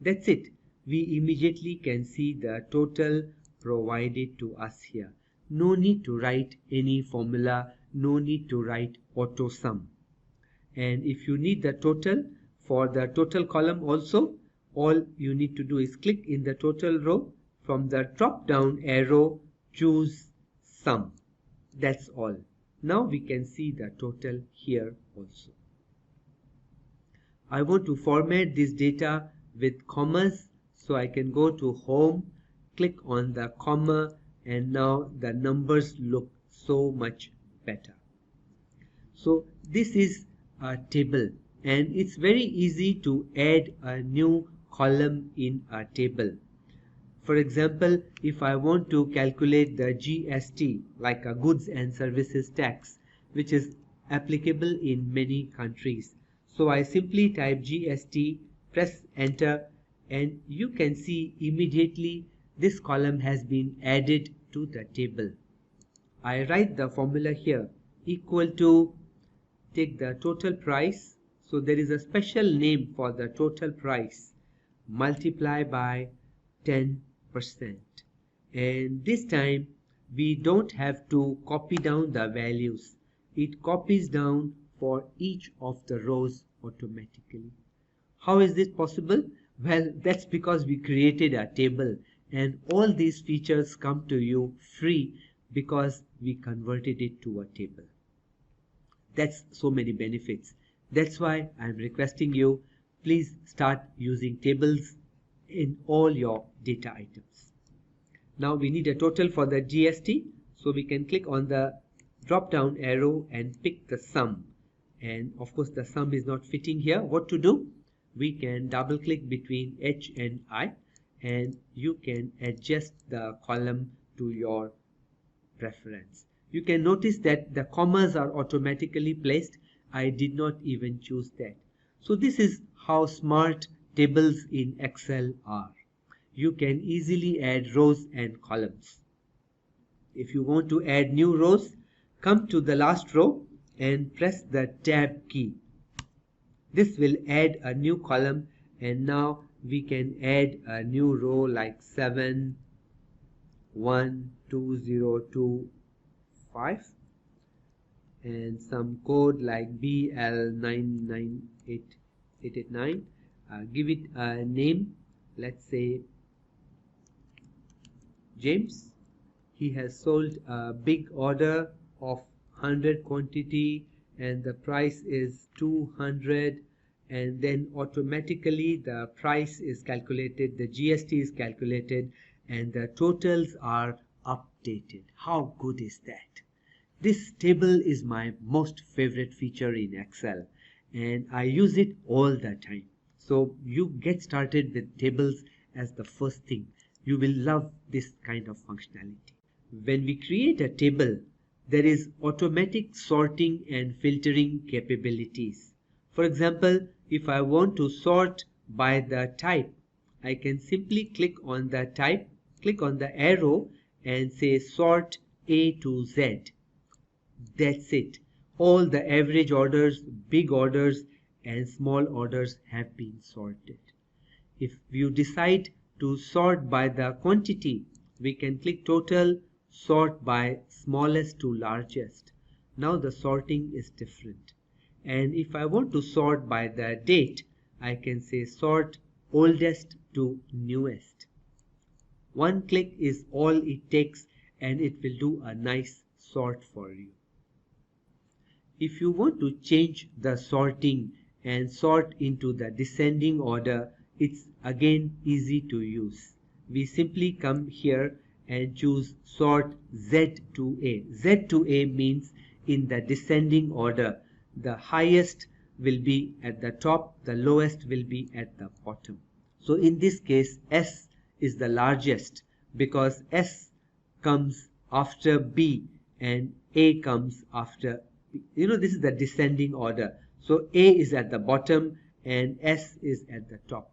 That's it. We immediately can see the total provided to us here. No need to write any formula, no need to write auto sum. And if you need the total for the total column also. All you need to do is click in the total row. From the drop down arrow, choose sum. That's all. Now we can see the total here also. I want to format this data with commas, so I can go to home, click on the comma, and now the numbers look so much better. So this is a table, and it's very easy to add a new column in a table. For example, if I want to calculate the GST, like a goods and services tax, which is applicable in many countries. So I simply type GST, press enter, and you can see immediately this column has been added to the table. I write the formula here, equal to, take the total price. So there is a special name for the total price, multiply by 10%. And this time we don't have to copy down the values. It copies down for each of the rows automatically. How is this possible? Well, that's because we created a table, and all these features come to you free because we converted it to a table. That's so many benefits. That's why I'm requesting you, please start using tables in all your data items. Now we need a total for the GST, so we can click on the drop down arrow and pick the sum. And of course the sum is not fitting here. What to do? We can double click between H and I, and you can adjust the column to your preference. You can notice that the commas are automatically placed. I did not even choose that. So this is how smart tables in Excel are. You can easily add rows and columns. If you want to add new rows, come to the last row and press the tab key. This will add a new column, and now we can add a new row like 71202 and some code like BL998889. Give it a name. Let's say James. He has sold a big order of 100 quantity and the price is 200, and then automatically the price is calculated, the GST is calculated, and the totals are updated. How good is that? This table is my most favorite feature in Excel, and I use it all the time. So you get started with tables as the first thing. You will love this kind of functionality. When we create a table, there is automatic sorting and filtering capabilities. For example, if I want to sort by the type, I can simply click on the type, click on the arrow and say sort A to Z. That's it. All the average orders, big orders and small orders have been sorted. If you decide to sort by the quantity, we can click total, sort by smallest to largest. Now the sorting is different. And if I want to sort by the date, I can say sort oldest to newest. One click is all it takes, and it will do a nice sort for you. If you want to change the sorting and sort into the descending order, it's again easy to use. We simply come here and choose sort Z to A. Z to A means in the descending order. The highest will be at the top, the lowest will be at the bottom. So in this case, S is the largest because S comes after B and A comes after B. You know, this is the descending order. So A is at the bottom and S is at the top.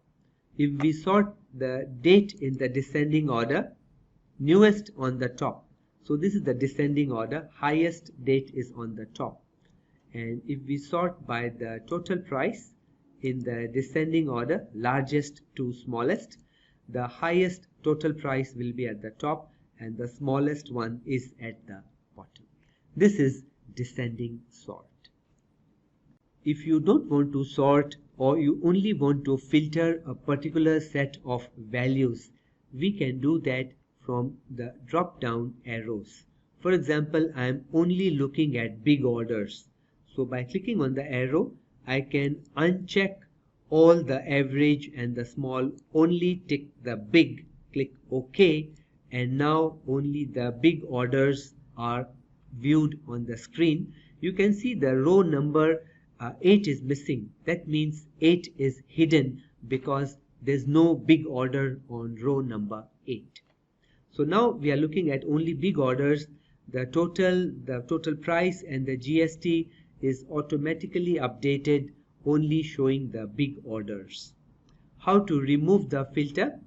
If we sort the date in the descending order, newest on the top. So this is the descending order, highest date is on the top. And if we sort by the total price in the descending order, largest to smallest, the highest total price will be at the top and the smallest one is at the bottom. This is descending sort. If you don't want to sort or you only want to filter a particular set of values, we can do that from the drop down arrows. For example, I am only looking at big orders. So by clicking on the arrow, I can uncheck all the average and the small, only tick the big, click OK, and now only the big orders are viewed on the screen. You can see the row number 8 is missing. That means 8 is hidden because there's no big order on row number 8. So now we are looking at only big orders. The total price and the GST is automatically updated, only showing the big orders. How to remove the filter?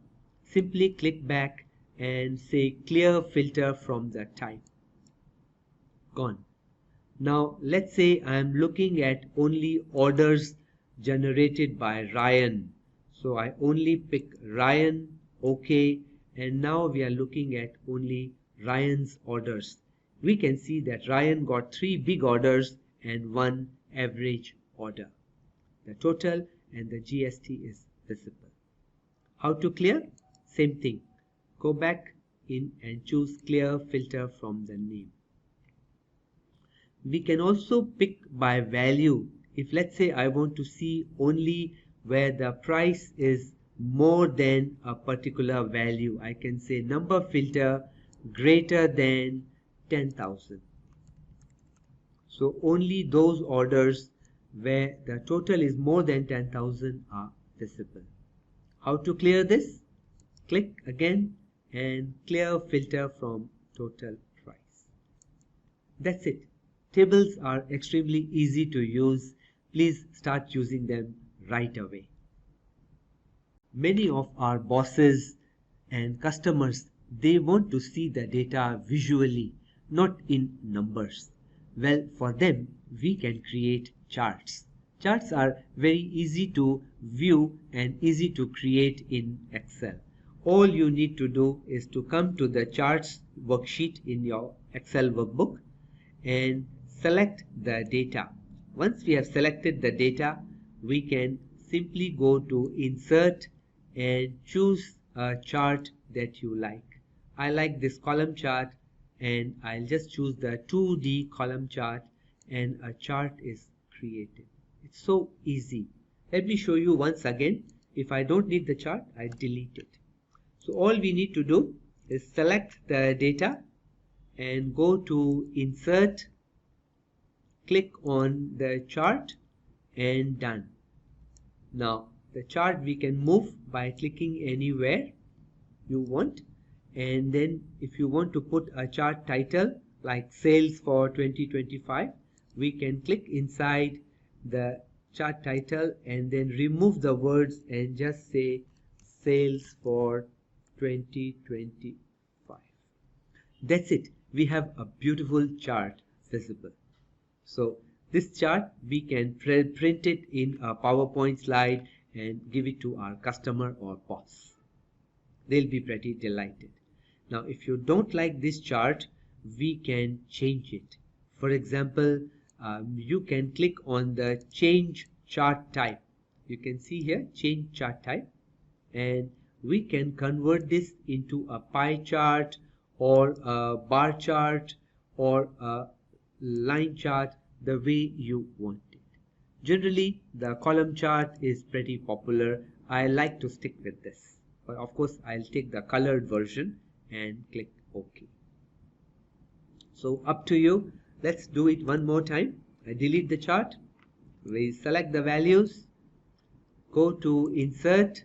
Simply click back and say clear filter from the type. Gone. Now let's say I am looking at only orders generated by Ryan. So I only pick Ryan, OK, and now we are looking at only Ryan's orders. We can see that Ryan got 3 big orders and 1 average order. The total and the GST is visible. How to clear? Same thing. Go back in and choose clear filter from the name. We can also pick by value. If let's say I want to see only where the price is more than a particular value, I can say number filter greater than 10,000. So only those orders where the total is more than 10,000 are visible. How to clear this? Click again and clear filter from total price. That's it. Tables are extremely easy to use. Please start using them right away. Many of our bosses and customers, they want to see the data visually, not in numbers. Well, for them, we can create charts. Charts are very easy to view and easy to create in Excel. All you need to do is to come to the charts worksheet in your Excel workbook and select the data. Once we have selected the data, we can simply go to Insert and choose a chart that you like. I like this column chart and I'll just choose the 2D column chart and a chart is created. It's so easy. Let me show you once again. If I don't need the chart, I delete it. So all we need to do is select the data and go to Insert, click on the chart and done. Now the chart we can move by clicking anywhere you want, and then if you want to put a chart title like sales for 2025, we can click inside the chart title and then remove the words and just say sales for 2025. That's it. We have a beautiful chart visible. So this chart we can print it in a PowerPoint slide and give it to our customer or boss. They'll be pretty delighted. Now if you don't like this chart, we can change it. For example, you can click on the change chart type. You can see here change chart type, and we can convert this into a pie chart or a bar chart or a line chart, the way you want it. Generally the column chart is pretty popular. I like to stick with this, but of course I'll take the colored version and click OK. So up to you. Let's do it one more time. I delete the chart. We select the values, go to Insert,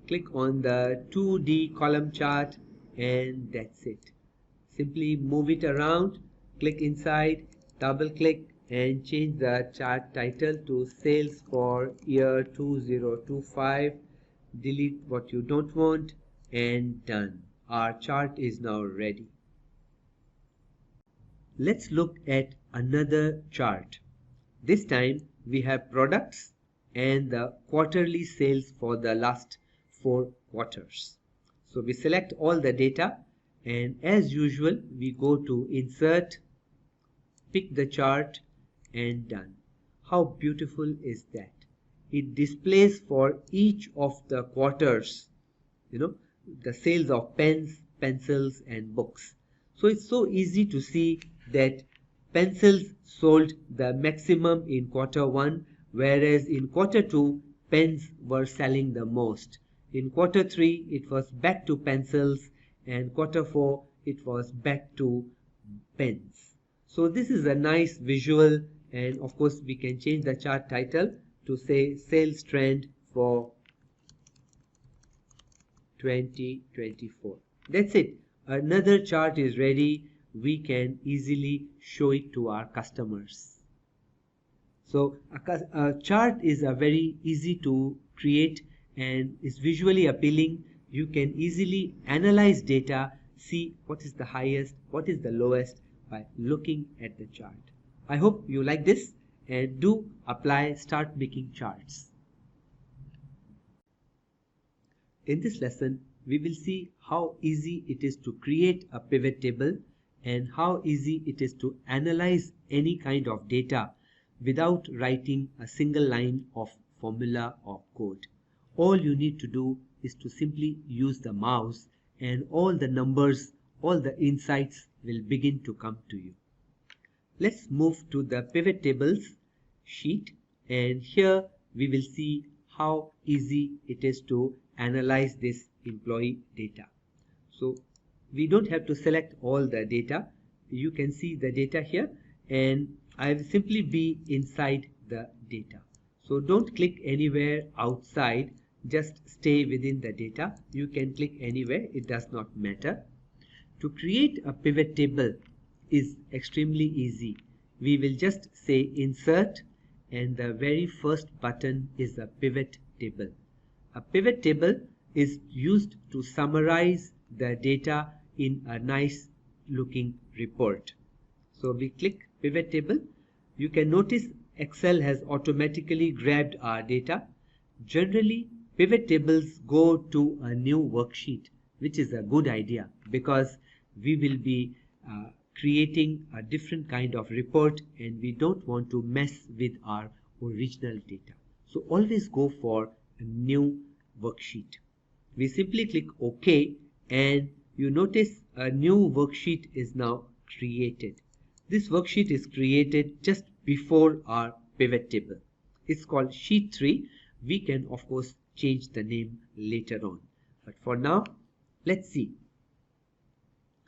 click on the 2D column chart, and that's it. Simply move it around, click inside, double click and change the chart title to sales for year 2025. Delete what you don't want and done. Our chart is now ready. Let's look at another chart. This time we have products and the quarterly sales for the last 4 quarters. So we select all the data, and as usual we go to Insert, pick the chart and done. How beautiful is that? It displays for each of the quarters, the sales of pens, pencils and books. So it's so easy to see that pencils sold the maximum in quarter 1, whereas in quarter 2 pens were selling the most. In quarter 3 it was back to pencils, and quarter 4 it was back to pens. So this is a nice visual, and of course we can change the chart title to say sales trend for 2024. That's it. Another chart is ready. We can easily show it to our customers. So a chart is a very easy to create and is visually appealing. You can easily analyze data, see what is the highest, what is the lowest by looking at the chart. I hope you like this, and do apply, start making charts. In this lesson, we will see how easy it is to create a pivot table and how easy it is to analyze any kind of data without writing a single line of formula or code. All you need to do is to simply use the mouse, and all the numbers, all the insights will begin to come to you. Let's move to the pivot tables sheet, and here we will see how easy it is to analyze this employee data. So we don't have to select all the data. You can see the data here, and I will simply be inside the data. So don't click anywhere outside, just stay within the data. You can click anywhere, it does not matter. To create a pivot table is extremely easy. We will just say insert, and the very first button is a pivot table. A pivot table is used to summarize the data in a nice looking report. So we click pivot table. You can notice Excel has automatically grabbed our data. Generally, pivot tables go to a new worksheet, which is a good idea because we will be creating a different kind of report, and we don't want to mess with our original data. So always go for a new worksheet. We simply click OK, and you notice a new worksheet is now created. This worksheet is created just before our pivot table. It's called sheet 3. We can of course change the name later on, but for now let's see.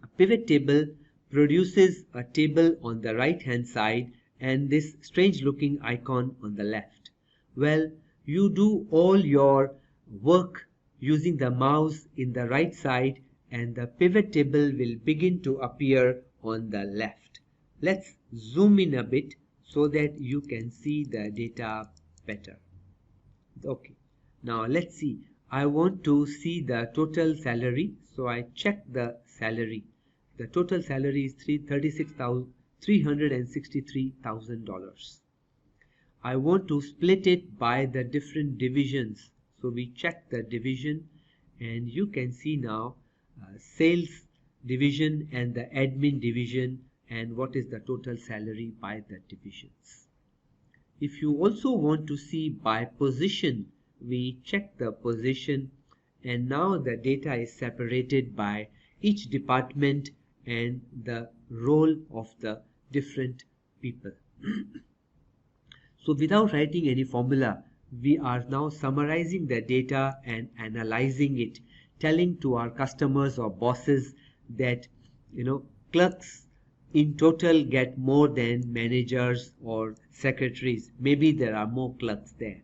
A pivot table produces a table on the right hand side and this strange looking icon on the left. Well, you do all your work using the mouse in the right side, and the pivot table will begin to appear on the left. Let's zoom in a bit so that you can see the data better. Okay, now let's see. I want to see the total salary, so I check the salary. The total salary is $363,000. I want to split it by the different divisions, so we check the division, and you can see now sales division and the admin division, and what is the total salary by the divisions. If you also want to see by position, we check the position, and now the data is separated by each department and the role of the different people. So without writing any formula, we are now summarizing the data and analyzing it, telling to our customers or bosses that clerks in total get more than managers or secretaries. Maybe there are more clerks there,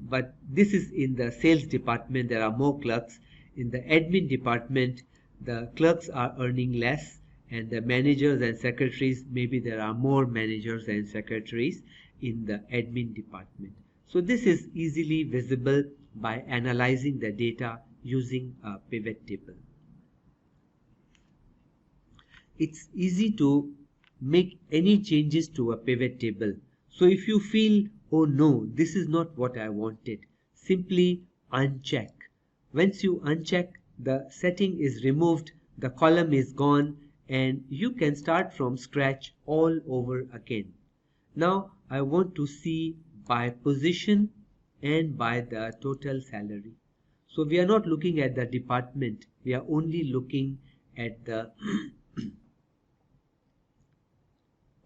but this is in the sales department. There are more clerks. In the admin department, the clerks are earning less, and the managers and secretaries, maybe there are more managers and secretaries in the admin department. So this is easily visible by analyzing the data using a pivot table. It's easy to make any changes to a pivot table. So if you feel, oh no, this is not what I wanted, simply uncheck. Once you uncheck, the setting is removed, the column is gone, and you can start from scratch all over again. Now I want to see by position and by the total salary. So we are not looking at the department, we are only looking at the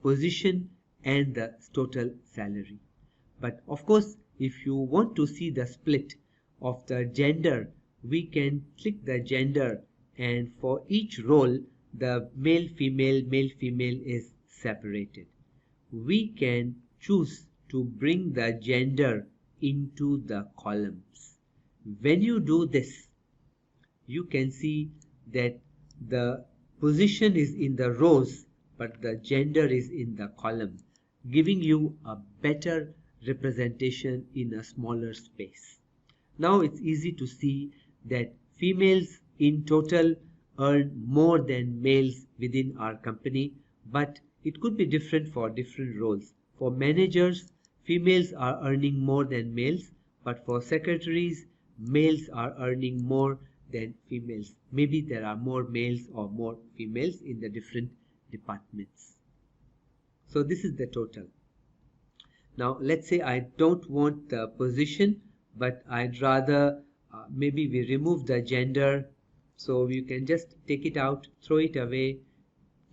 position and the total salary. But of course, if you want to see the split of the gender, we can click the gender, and for each role the male female is separated. We can choose to bring the gender into the columns. When you do this, you can see that the position is in the rows but the gender is in the column, giving you a better representation in a smaller space. Now it's easy to see that females in total earn more than males within our company, but it could be different for different roles. For managers, females are earning more than males, but for secretaries, males are earning more than females. Maybe there are more males or more females in the different departments. So this is the total. Now let's say I don't want the position, but I'd rather maybe we remove the gender. So you can just take it out, throw it away,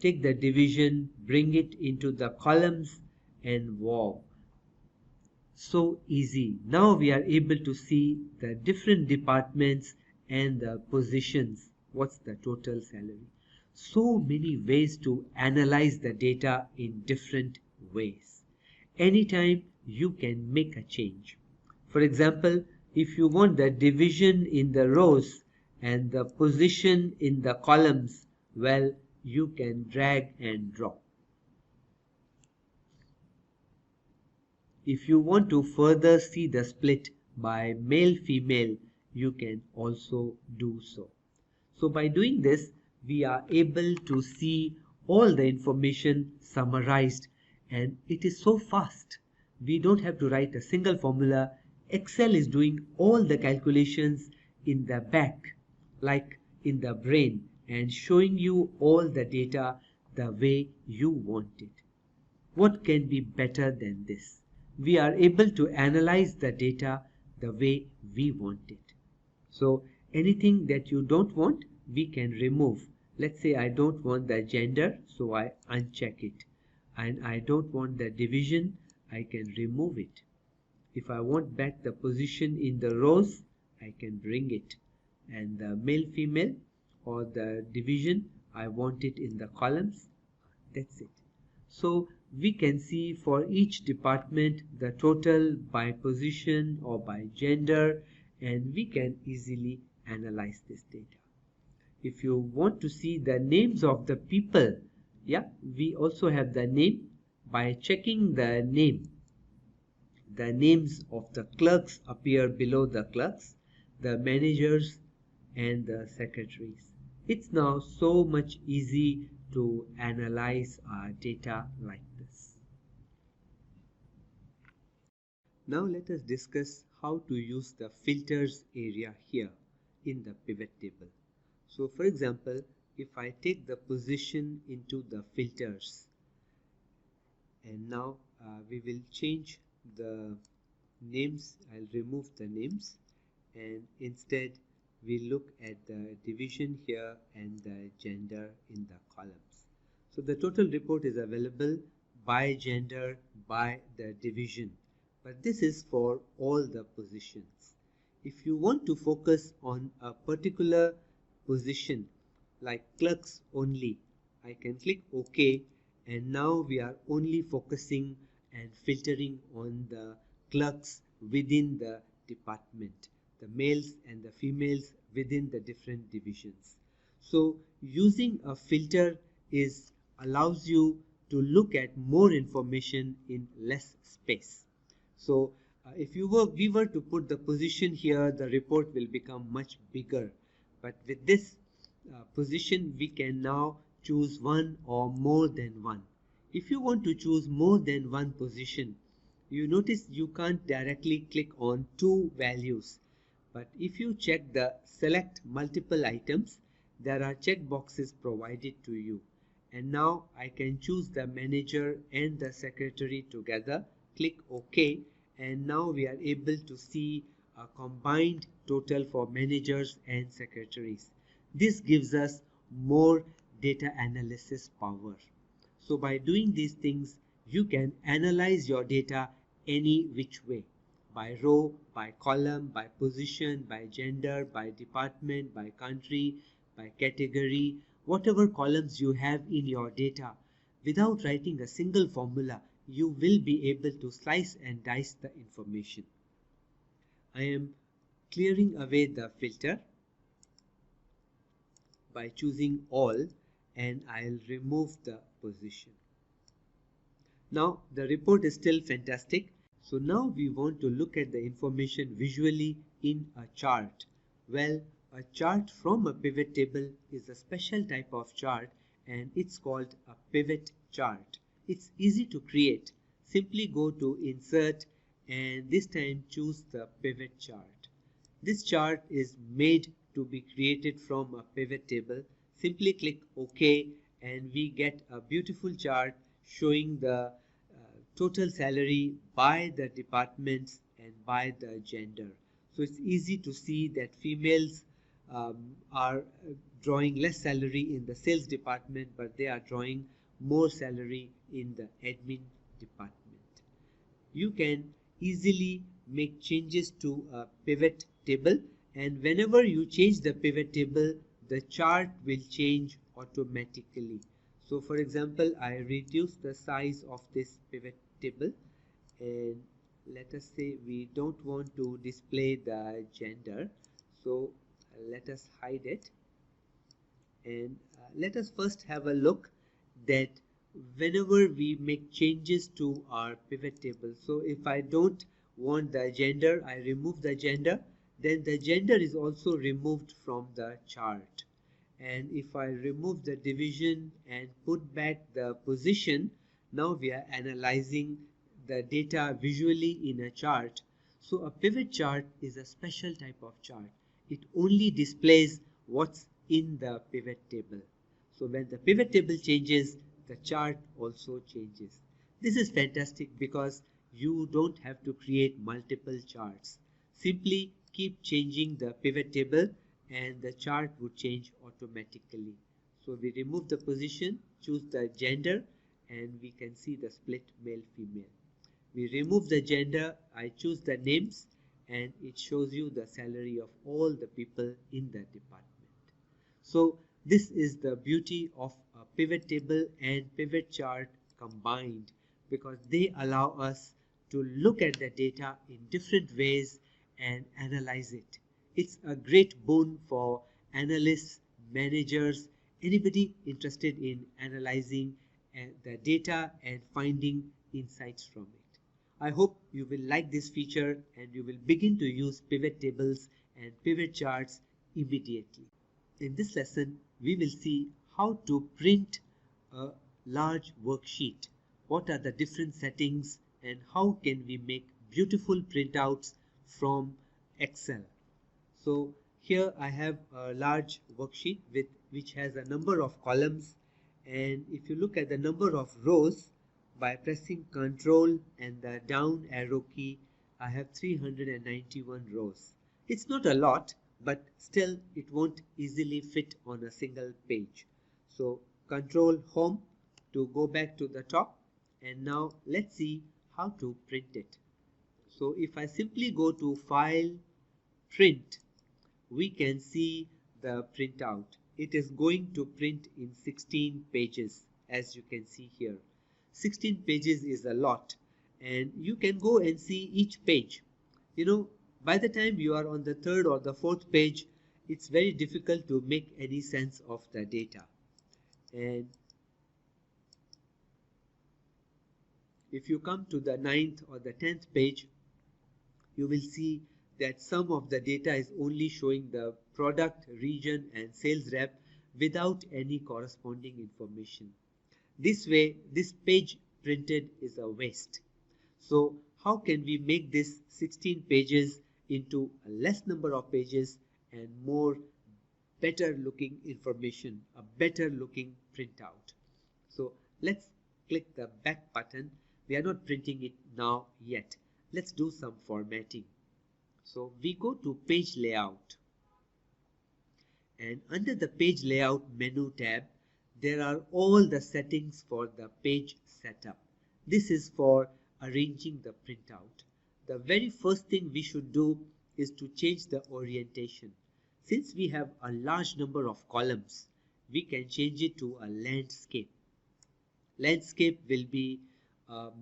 take the division, bring it into the columns, and wow, so easy. Now we are able to see the different departments and the positions. What's the total salary? So many ways to analyze the data in different ways. Anytime you can make a change. For example, if you want the division in the rows and the position in the columns, well, you can drag and drop. If you want to further see the split by male female, you can also do so. So by doing this, we are able to see all the information summarized, and it is so fast. We don't have to write a single formula. Excel is doing all the calculations in the back, like in the brain, and showing you all the data the way you want it. What can be better than this? We are able to analyze the data the way we want it. So anything that you don't want, we can remove. Let's say I don't want the gender, so I uncheck it. And I don't want the division, I can remove it. If I want back the position in the rows, I can bring it. And the male female or the division, I want it in the columns. That's it. So we can see for each department the total by position or by gender, and we can easily analyze this data. If you want to see the names of the people, yeah, we also have the name. By checking the name, the names of the clerks appear below the clerks, the managers and the secretaries. It's now so much easy to analyze our data like this. Now let us discuss how to use the filters area here in the pivot table. So for example, if I take the position into the filters, and now we will change the names. I'll remove the names, and instead we look at the division here and the gender in the columns. So the total report is available by gender, by the division, but this is for all the positions. If you want to focus on a particular position like clerks only, I can click OK, and now we are only focusing and filtering on the clerks within the department, the males and the females within the different divisions. So using a filter allows you to look at more information in less space. So if we were to put the position here, the report will become much bigger, but with this position we can now choose one or more than one. If you want to choose more than one position, you notice you can't directly click on two values, but if you check the select multiple items, there are check boxes provided to you, and now I can choose the manager and the secretary together. Click OK, and now we are able to see a combined total for managers and secretaries. This gives us more data analysis power. So by doing these things, you can analyze your data any which way, by row, by column, by position, by gender, by department, by country, by category, whatever columns you have in your data. Without writing a single formula, you will be able to slice and dice the information. I am clearing away the filter by choosing all, and I'll remove the position. Now the report is still fantastic. So now we want to look at the information visually in a chart. Well, a chart from a pivot table is a special type of chart, and it's called a pivot chart. It's easy to create. Simply go to Insert and this time choose the pivot chart. This chart is made to be created from a pivot table. Simply click OK and we get a beautiful chart showing the total salary by the departments and by the gender. So it's easy to see that females are drawing less salary in the sales department, but they are drawing more salary in the admin department. You can easily make changes to a pivot table, and whenever you change the pivot table, the chart will change automatically. So for example, I reduce the size of this pivot table, and let us say we don't want to display the gender, so let us hide it. And let us first have a look that whenever we make changes to our pivot table, so if I don't want the gender, I remove the gender, then the gender is also removed from the chart. And if I remove the division and put back the position, now we are analyzing the data visually in a chart. So a pivot chart is a special type of chart. It only displays what's in the pivot table. So when the pivot table changes, the chart also changes. This is fantastic because you don't have to create multiple charts. Simply keep changing the pivot table and the chart would change automatically. So we remove the position, choose the gender, and we can see the split male female. We remove the gender, I choose the names, and it shows you the salary of all the people in the department. So this is the beauty of a pivot table and pivot chart combined, because they allow us to look at the data in different ways and analyze it. It's a great boon for analysts, managers, anybody interested in analyzing the data and finding insights from it. I hope you will like this feature and you will begin to use pivot tables and pivot charts immediately. In this lesson, we will see how to print a large worksheet. What are the different settings and how can we make beautiful printouts from Excel. So here I have a large worksheet which has a number of columns, and if you look at the number of rows, by pressing Ctrl and the down arrow key, I have 391 rows. It's not a lot, but still it won't easily fit on a single page. So Ctrl Home to go back to the top, and now let's see how to print it. So if I simply go to File, Print, we can see the printout. It is going to print in 16 pages, as you can see here. 16 pages is a lot, and you can go and see each page. By the time you are on the third or the fourth page, it's very difficult to make any sense of the data. And if you come to the 9th or the 10th page, you will see that some of the data is only showing the product, region, and sales rep without any corresponding information. This way, this page printed is a waste. So how can we make this 16 pages into a less number of pages and more better looking information, a better looking printout? So let's click the back button. We are not printing it now yet. Let's do some formatting. So we go to page layout, and under the page layout menu tab there are all the settings for the page setup. This is for arranging the printout. The very first thing we should do is to change the orientation. Since we have a large number of columns, we can change it to a landscape. Landscape will be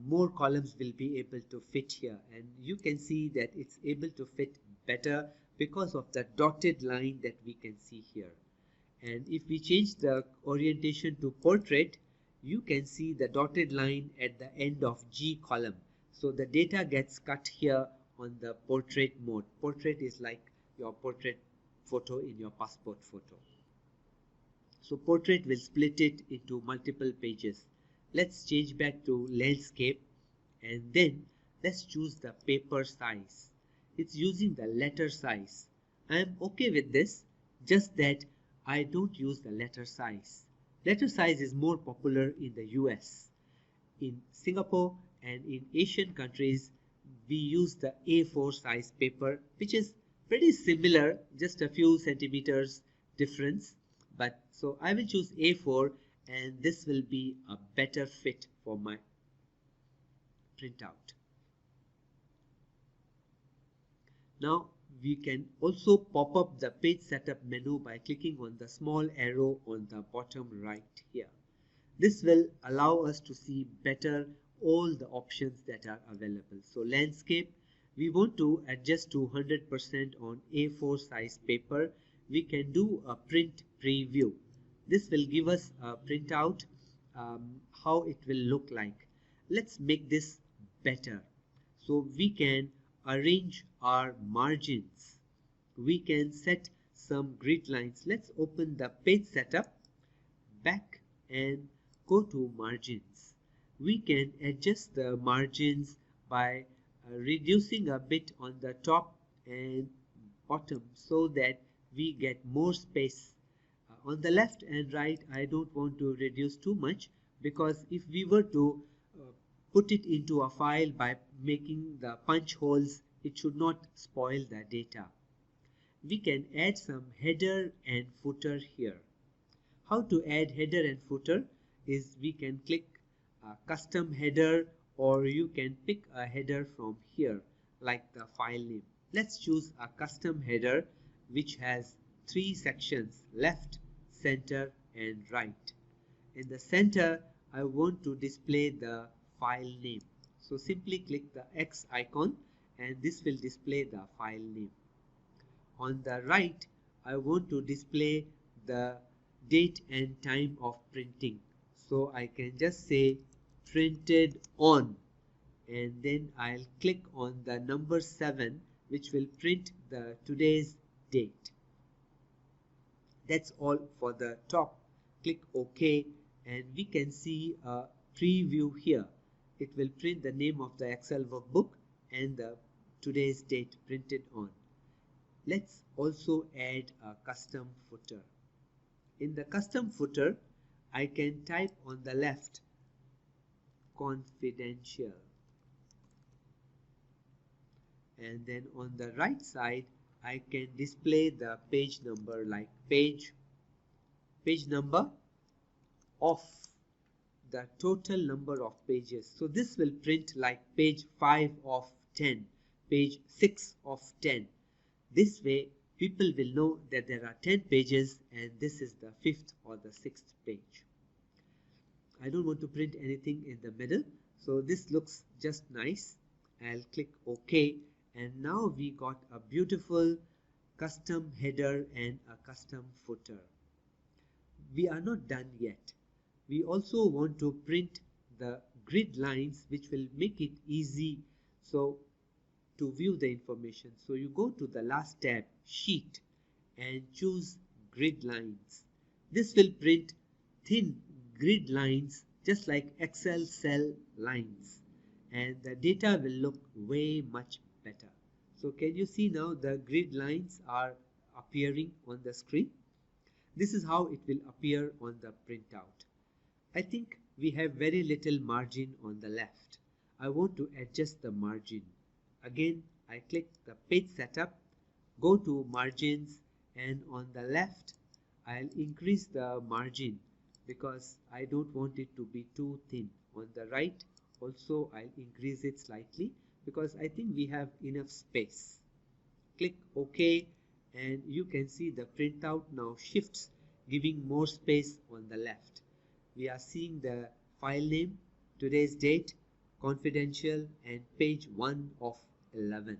more columns will be able to fit here, and you can see that it's able to fit better because of the dotted line that we can see here. And if we change the orientation to portrait, you can see the dotted line at the end of G column. So the data gets cut here on the portrait mode. Portrait is like your portrait photo in your passport photo. So portrait will split it into multiple pages. Let's change back to landscape, and then let's choose the paper size. It's using the letter size. I am okay with this, just that I don't use the letter size. Letter size is more popular in the US. In Singapore and in Asian countries, we use the A4 size paper, which is pretty similar, just a few centimeters difference. But so I will choose A4, and this will be a better fit for my printout. Now we can also pop up the page setup menu by clicking on the small arrow on the bottom right here. This will allow us to see better all the options that are available. So landscape, we want to adjust to 100% on A4 size paper. We can do a print preview. This will give us a printout, how it will look like. Let's make this better. So we can arrange our margins. We can set some grid lines. Let's open the page setup, back, and go to margins. We can adjust the margins by reducing a bit on the top and bottom so that we get more space. On the left and right, I don't want to reduce too much, because if we were to put it into a file by making the punch holes, it should not spoil the data. We can add some header and footer here. How to add header and footer is we can click custom header, or you can pick a header from here like the file name. Let's choose a custom header which has 3 sections: left, center and right. In the center, I want to display the file name. So simply click the X icon and this will display the file name. On the right, I want to display the date and time of printing. So I can just say printed on, and then I'll click on the number 7, which will print the today's date. That's all for the top. Click OK, and we can see a preview here. It will print the name of the Excel workbook and the today's date printed on. Let's also add a custom footer. In the custom footer, I can type on the left confidential, and then on the right side I can display the page number, like page number of the total number of pages. So this will print like page 5 of 10, page 6 of 10. This way people will know that there are 10 pages and this is the 5th or the 6th page. I don't want to print anything in the middle, so this looks just nice. I'll click OK, and now we got a beautiful custom header and a custom footer. We are not done yet. We also want to print the grid lines, which will make it easy to view the information. So you go to the last tab, sheet, and choose grid lines. This will print thin grid lines just like Excel cell lines, and the data will look way much better. So can you see now the grid lines are appearing on the screen? This is how it will appear on the printout. I think we have very little margin on the left. I want to adjust the margin. Again, I click the page setup, go to margins, and on the left, I'll increase the margin because I don't want it to be too thin. On the right, also I'll increase it slightly because I think we have enough space. Click OK, and you can see the printout now shifts, giving more space on the left. We are seeing the file name, today's date, confidential, and page 1 of 11.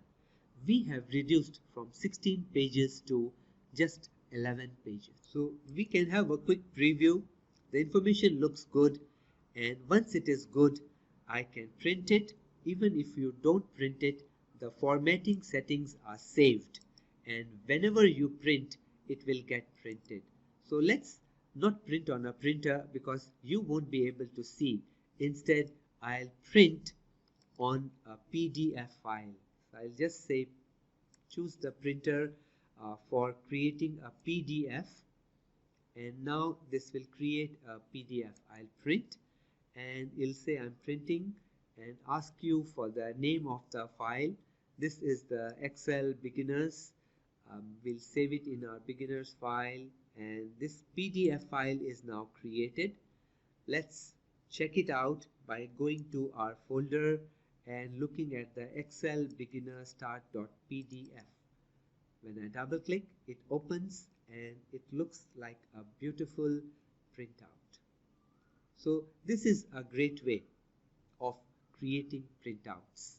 We have reduced from 16 pages to just 11 pages. So we can have a quick preview. The information looks good, and once it is good, I can print it. Even if you don't print it, the formatting settings are saved, and whenever you print, it will get printed. So let's not print on a printer because you won't be able to see. Instead, I'll print on a PDF file. So I'll just say choose the printer for creating a PDF, and now this will create a PDF. I'll print, and it'll say I'm printing and ask you for the name of the file. This is the Excel beginners. We'll save it in our beginners file, and this PDF file is now created. Let's check it out by going to our folder and looking at the Excel beginner start.pdf. When I double click, it opens and it looks like a beautiful printout. So this is a great way of creating printouts.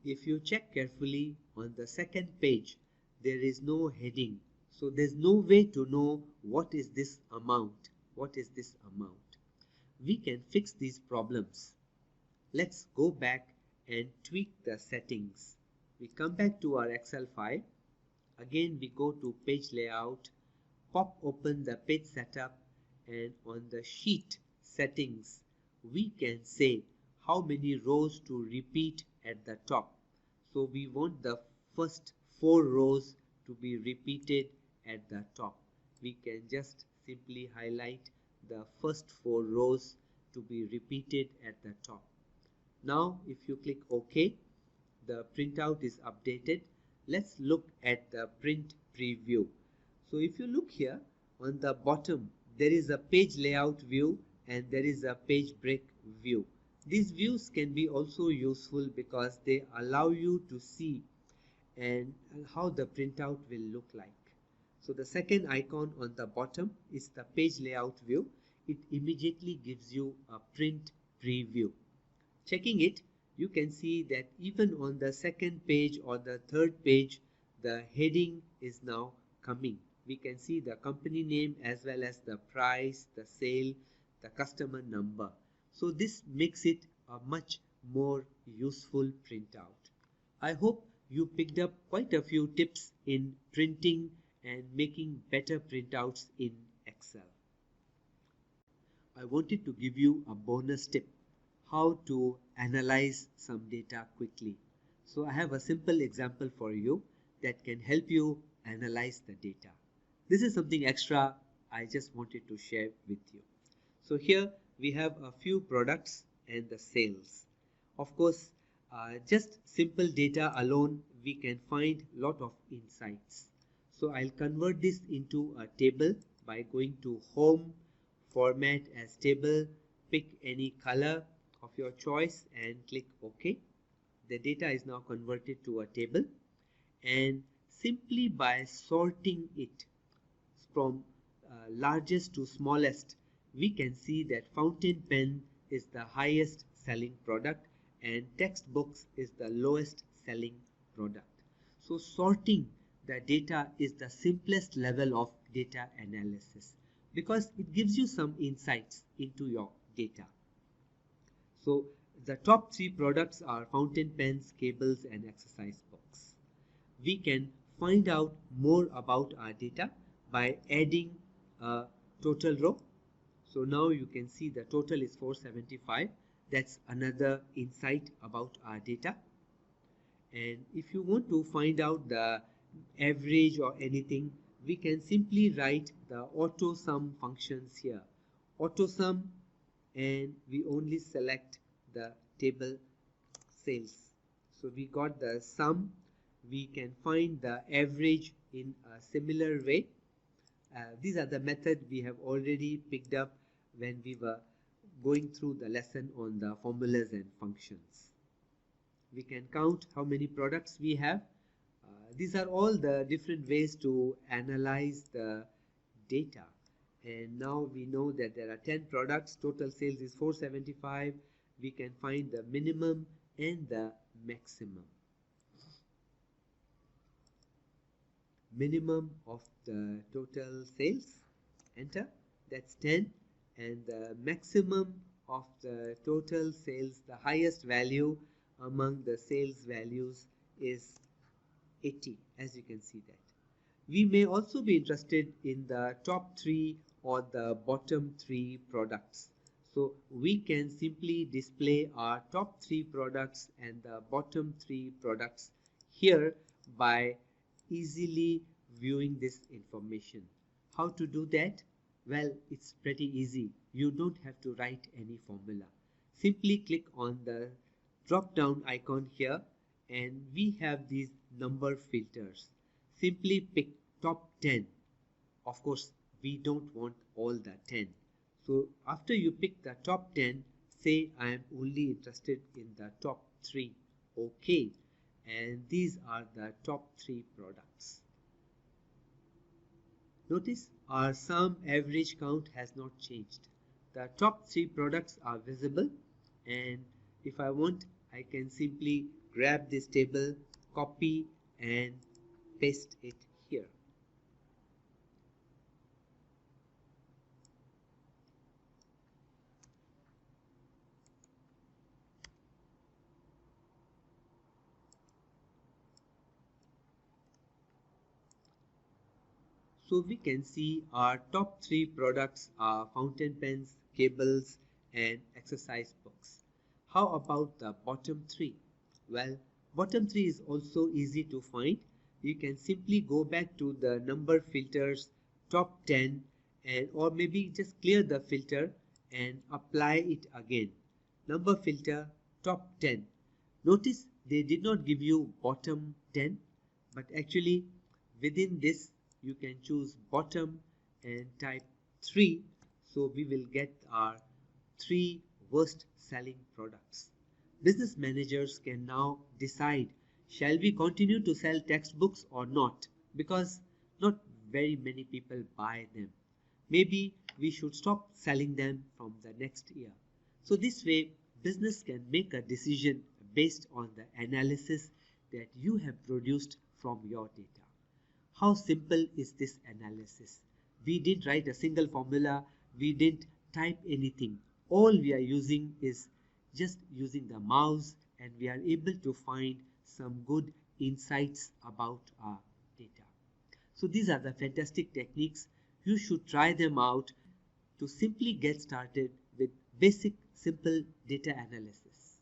If you check carefully on the second page, there is no heading. So there's no way to know what is this amount. What is this amount? We can fix these problems. Let's go back and tweak the settings. We come back to our Excel file. Again, we go to page layout, pop open the page setup, and on the sheet settings, we can say how many rows to repeat at the top. So we want the first 4 rows to be repeated at the top. We can just simply highlight the first 4 rows to be repeated at the top. Now, if you click OK, the printout is updated. Let's look at the print preview. So if you look here on the bottom, there is a page layout view and there is a page break view. These views can be also useful because they allow you to see and how the printout will look like. So the second icon on the bottom is the page layout view. It immediately gives you a print preview. Checking it, you can see that even on the second page or the third page, the heading is now coming. We can see the company name as well as the price, the sale, the customer number. So this makes it a much more useful printout. I hope you picked up quite a few tips in printing and making better printouts in Excel. I wanted to give you a bonus tip, how to analyze some data quickly. So I have a simple example for you that can help you analyze the data. This is something extra I just wanted to share with you. So here we have a few products and the sales. Of course, just simple data alone, we can find a lot of insights. So I'll convert this into a table by going to Home, Format as Table, pick any color of your choice and click OK. The data is now converted to a table, and simply by sorting it from largest to smallest, we can see that fountain pen is the highest selling product and textbooks is the lowest selling product. So sorting the data is the simplest level of data analysis because it gives you some insights into your data. So the top 3 products are fountain pens, cables, and exercise books. We can find out more about our data by adding a total row. So now you can see the total is 475. That's another insight about our data. And if you want to find out the average or anything, we can simply write the auto sum functions here. Auto sum and we only select the table sales. So we got the sum. We can find the average in a similar way. These are the methods we have already picked up when we were going through the lesson on the formulas and functions. We can count how many products we have. These are all the different ways to analyze the data. And now we know that there are 10 products, total sales is 475. We can find the minimum and the maximum. Minimum of the total sales, enter, that's 10, and the maximum of the total sales, the highest value among the sales values is 80, as you can see that. We may also be interested in the top 3 or the bottom 3 products. So we can simply display our top 3 products and the bottom 3 products here by easily viewing this information. How to do that? Well, it's pretty easy. You don't have to write any formula. Simply click on the drop down icon here and we have these number filters. Simply pick top 10. Of course, we don't want all the 10. So after you pick the top 10, say I am only interested in the top 3. Okay. And these are the top 3 products. Notice our sum average count has not changed. The top 3 products are visible, and if I want, I can simply grab this table, copy and paste it here. So we can see our top 3 products are fountain pens, cables and exercise books. How about the bottom 3? Well, bottom 3 is also easy to find. You can simply go back to the number filters, top 10, and or maybe just clear the filter and apply it again. Number filter, top 10. Notice they did not give you bottom 10, but actually within this you can choose bottom and type 3, so we will get our 3 worst selling products. Business managers can now decide, shall we continue to sell textbooks or not, because not very many people buy them. Maybe we should stop selling them from the next year. So this way business can make a decision based on the analysis that you have produced from your data. How simple is this analysis? We didn't write a single formula, we didn't type anything. All we are using is just using the mouse, and we are able to find some good insights about our data. So these are the fantastic techniques. You should try them out to simply get started with basic simple data analysis.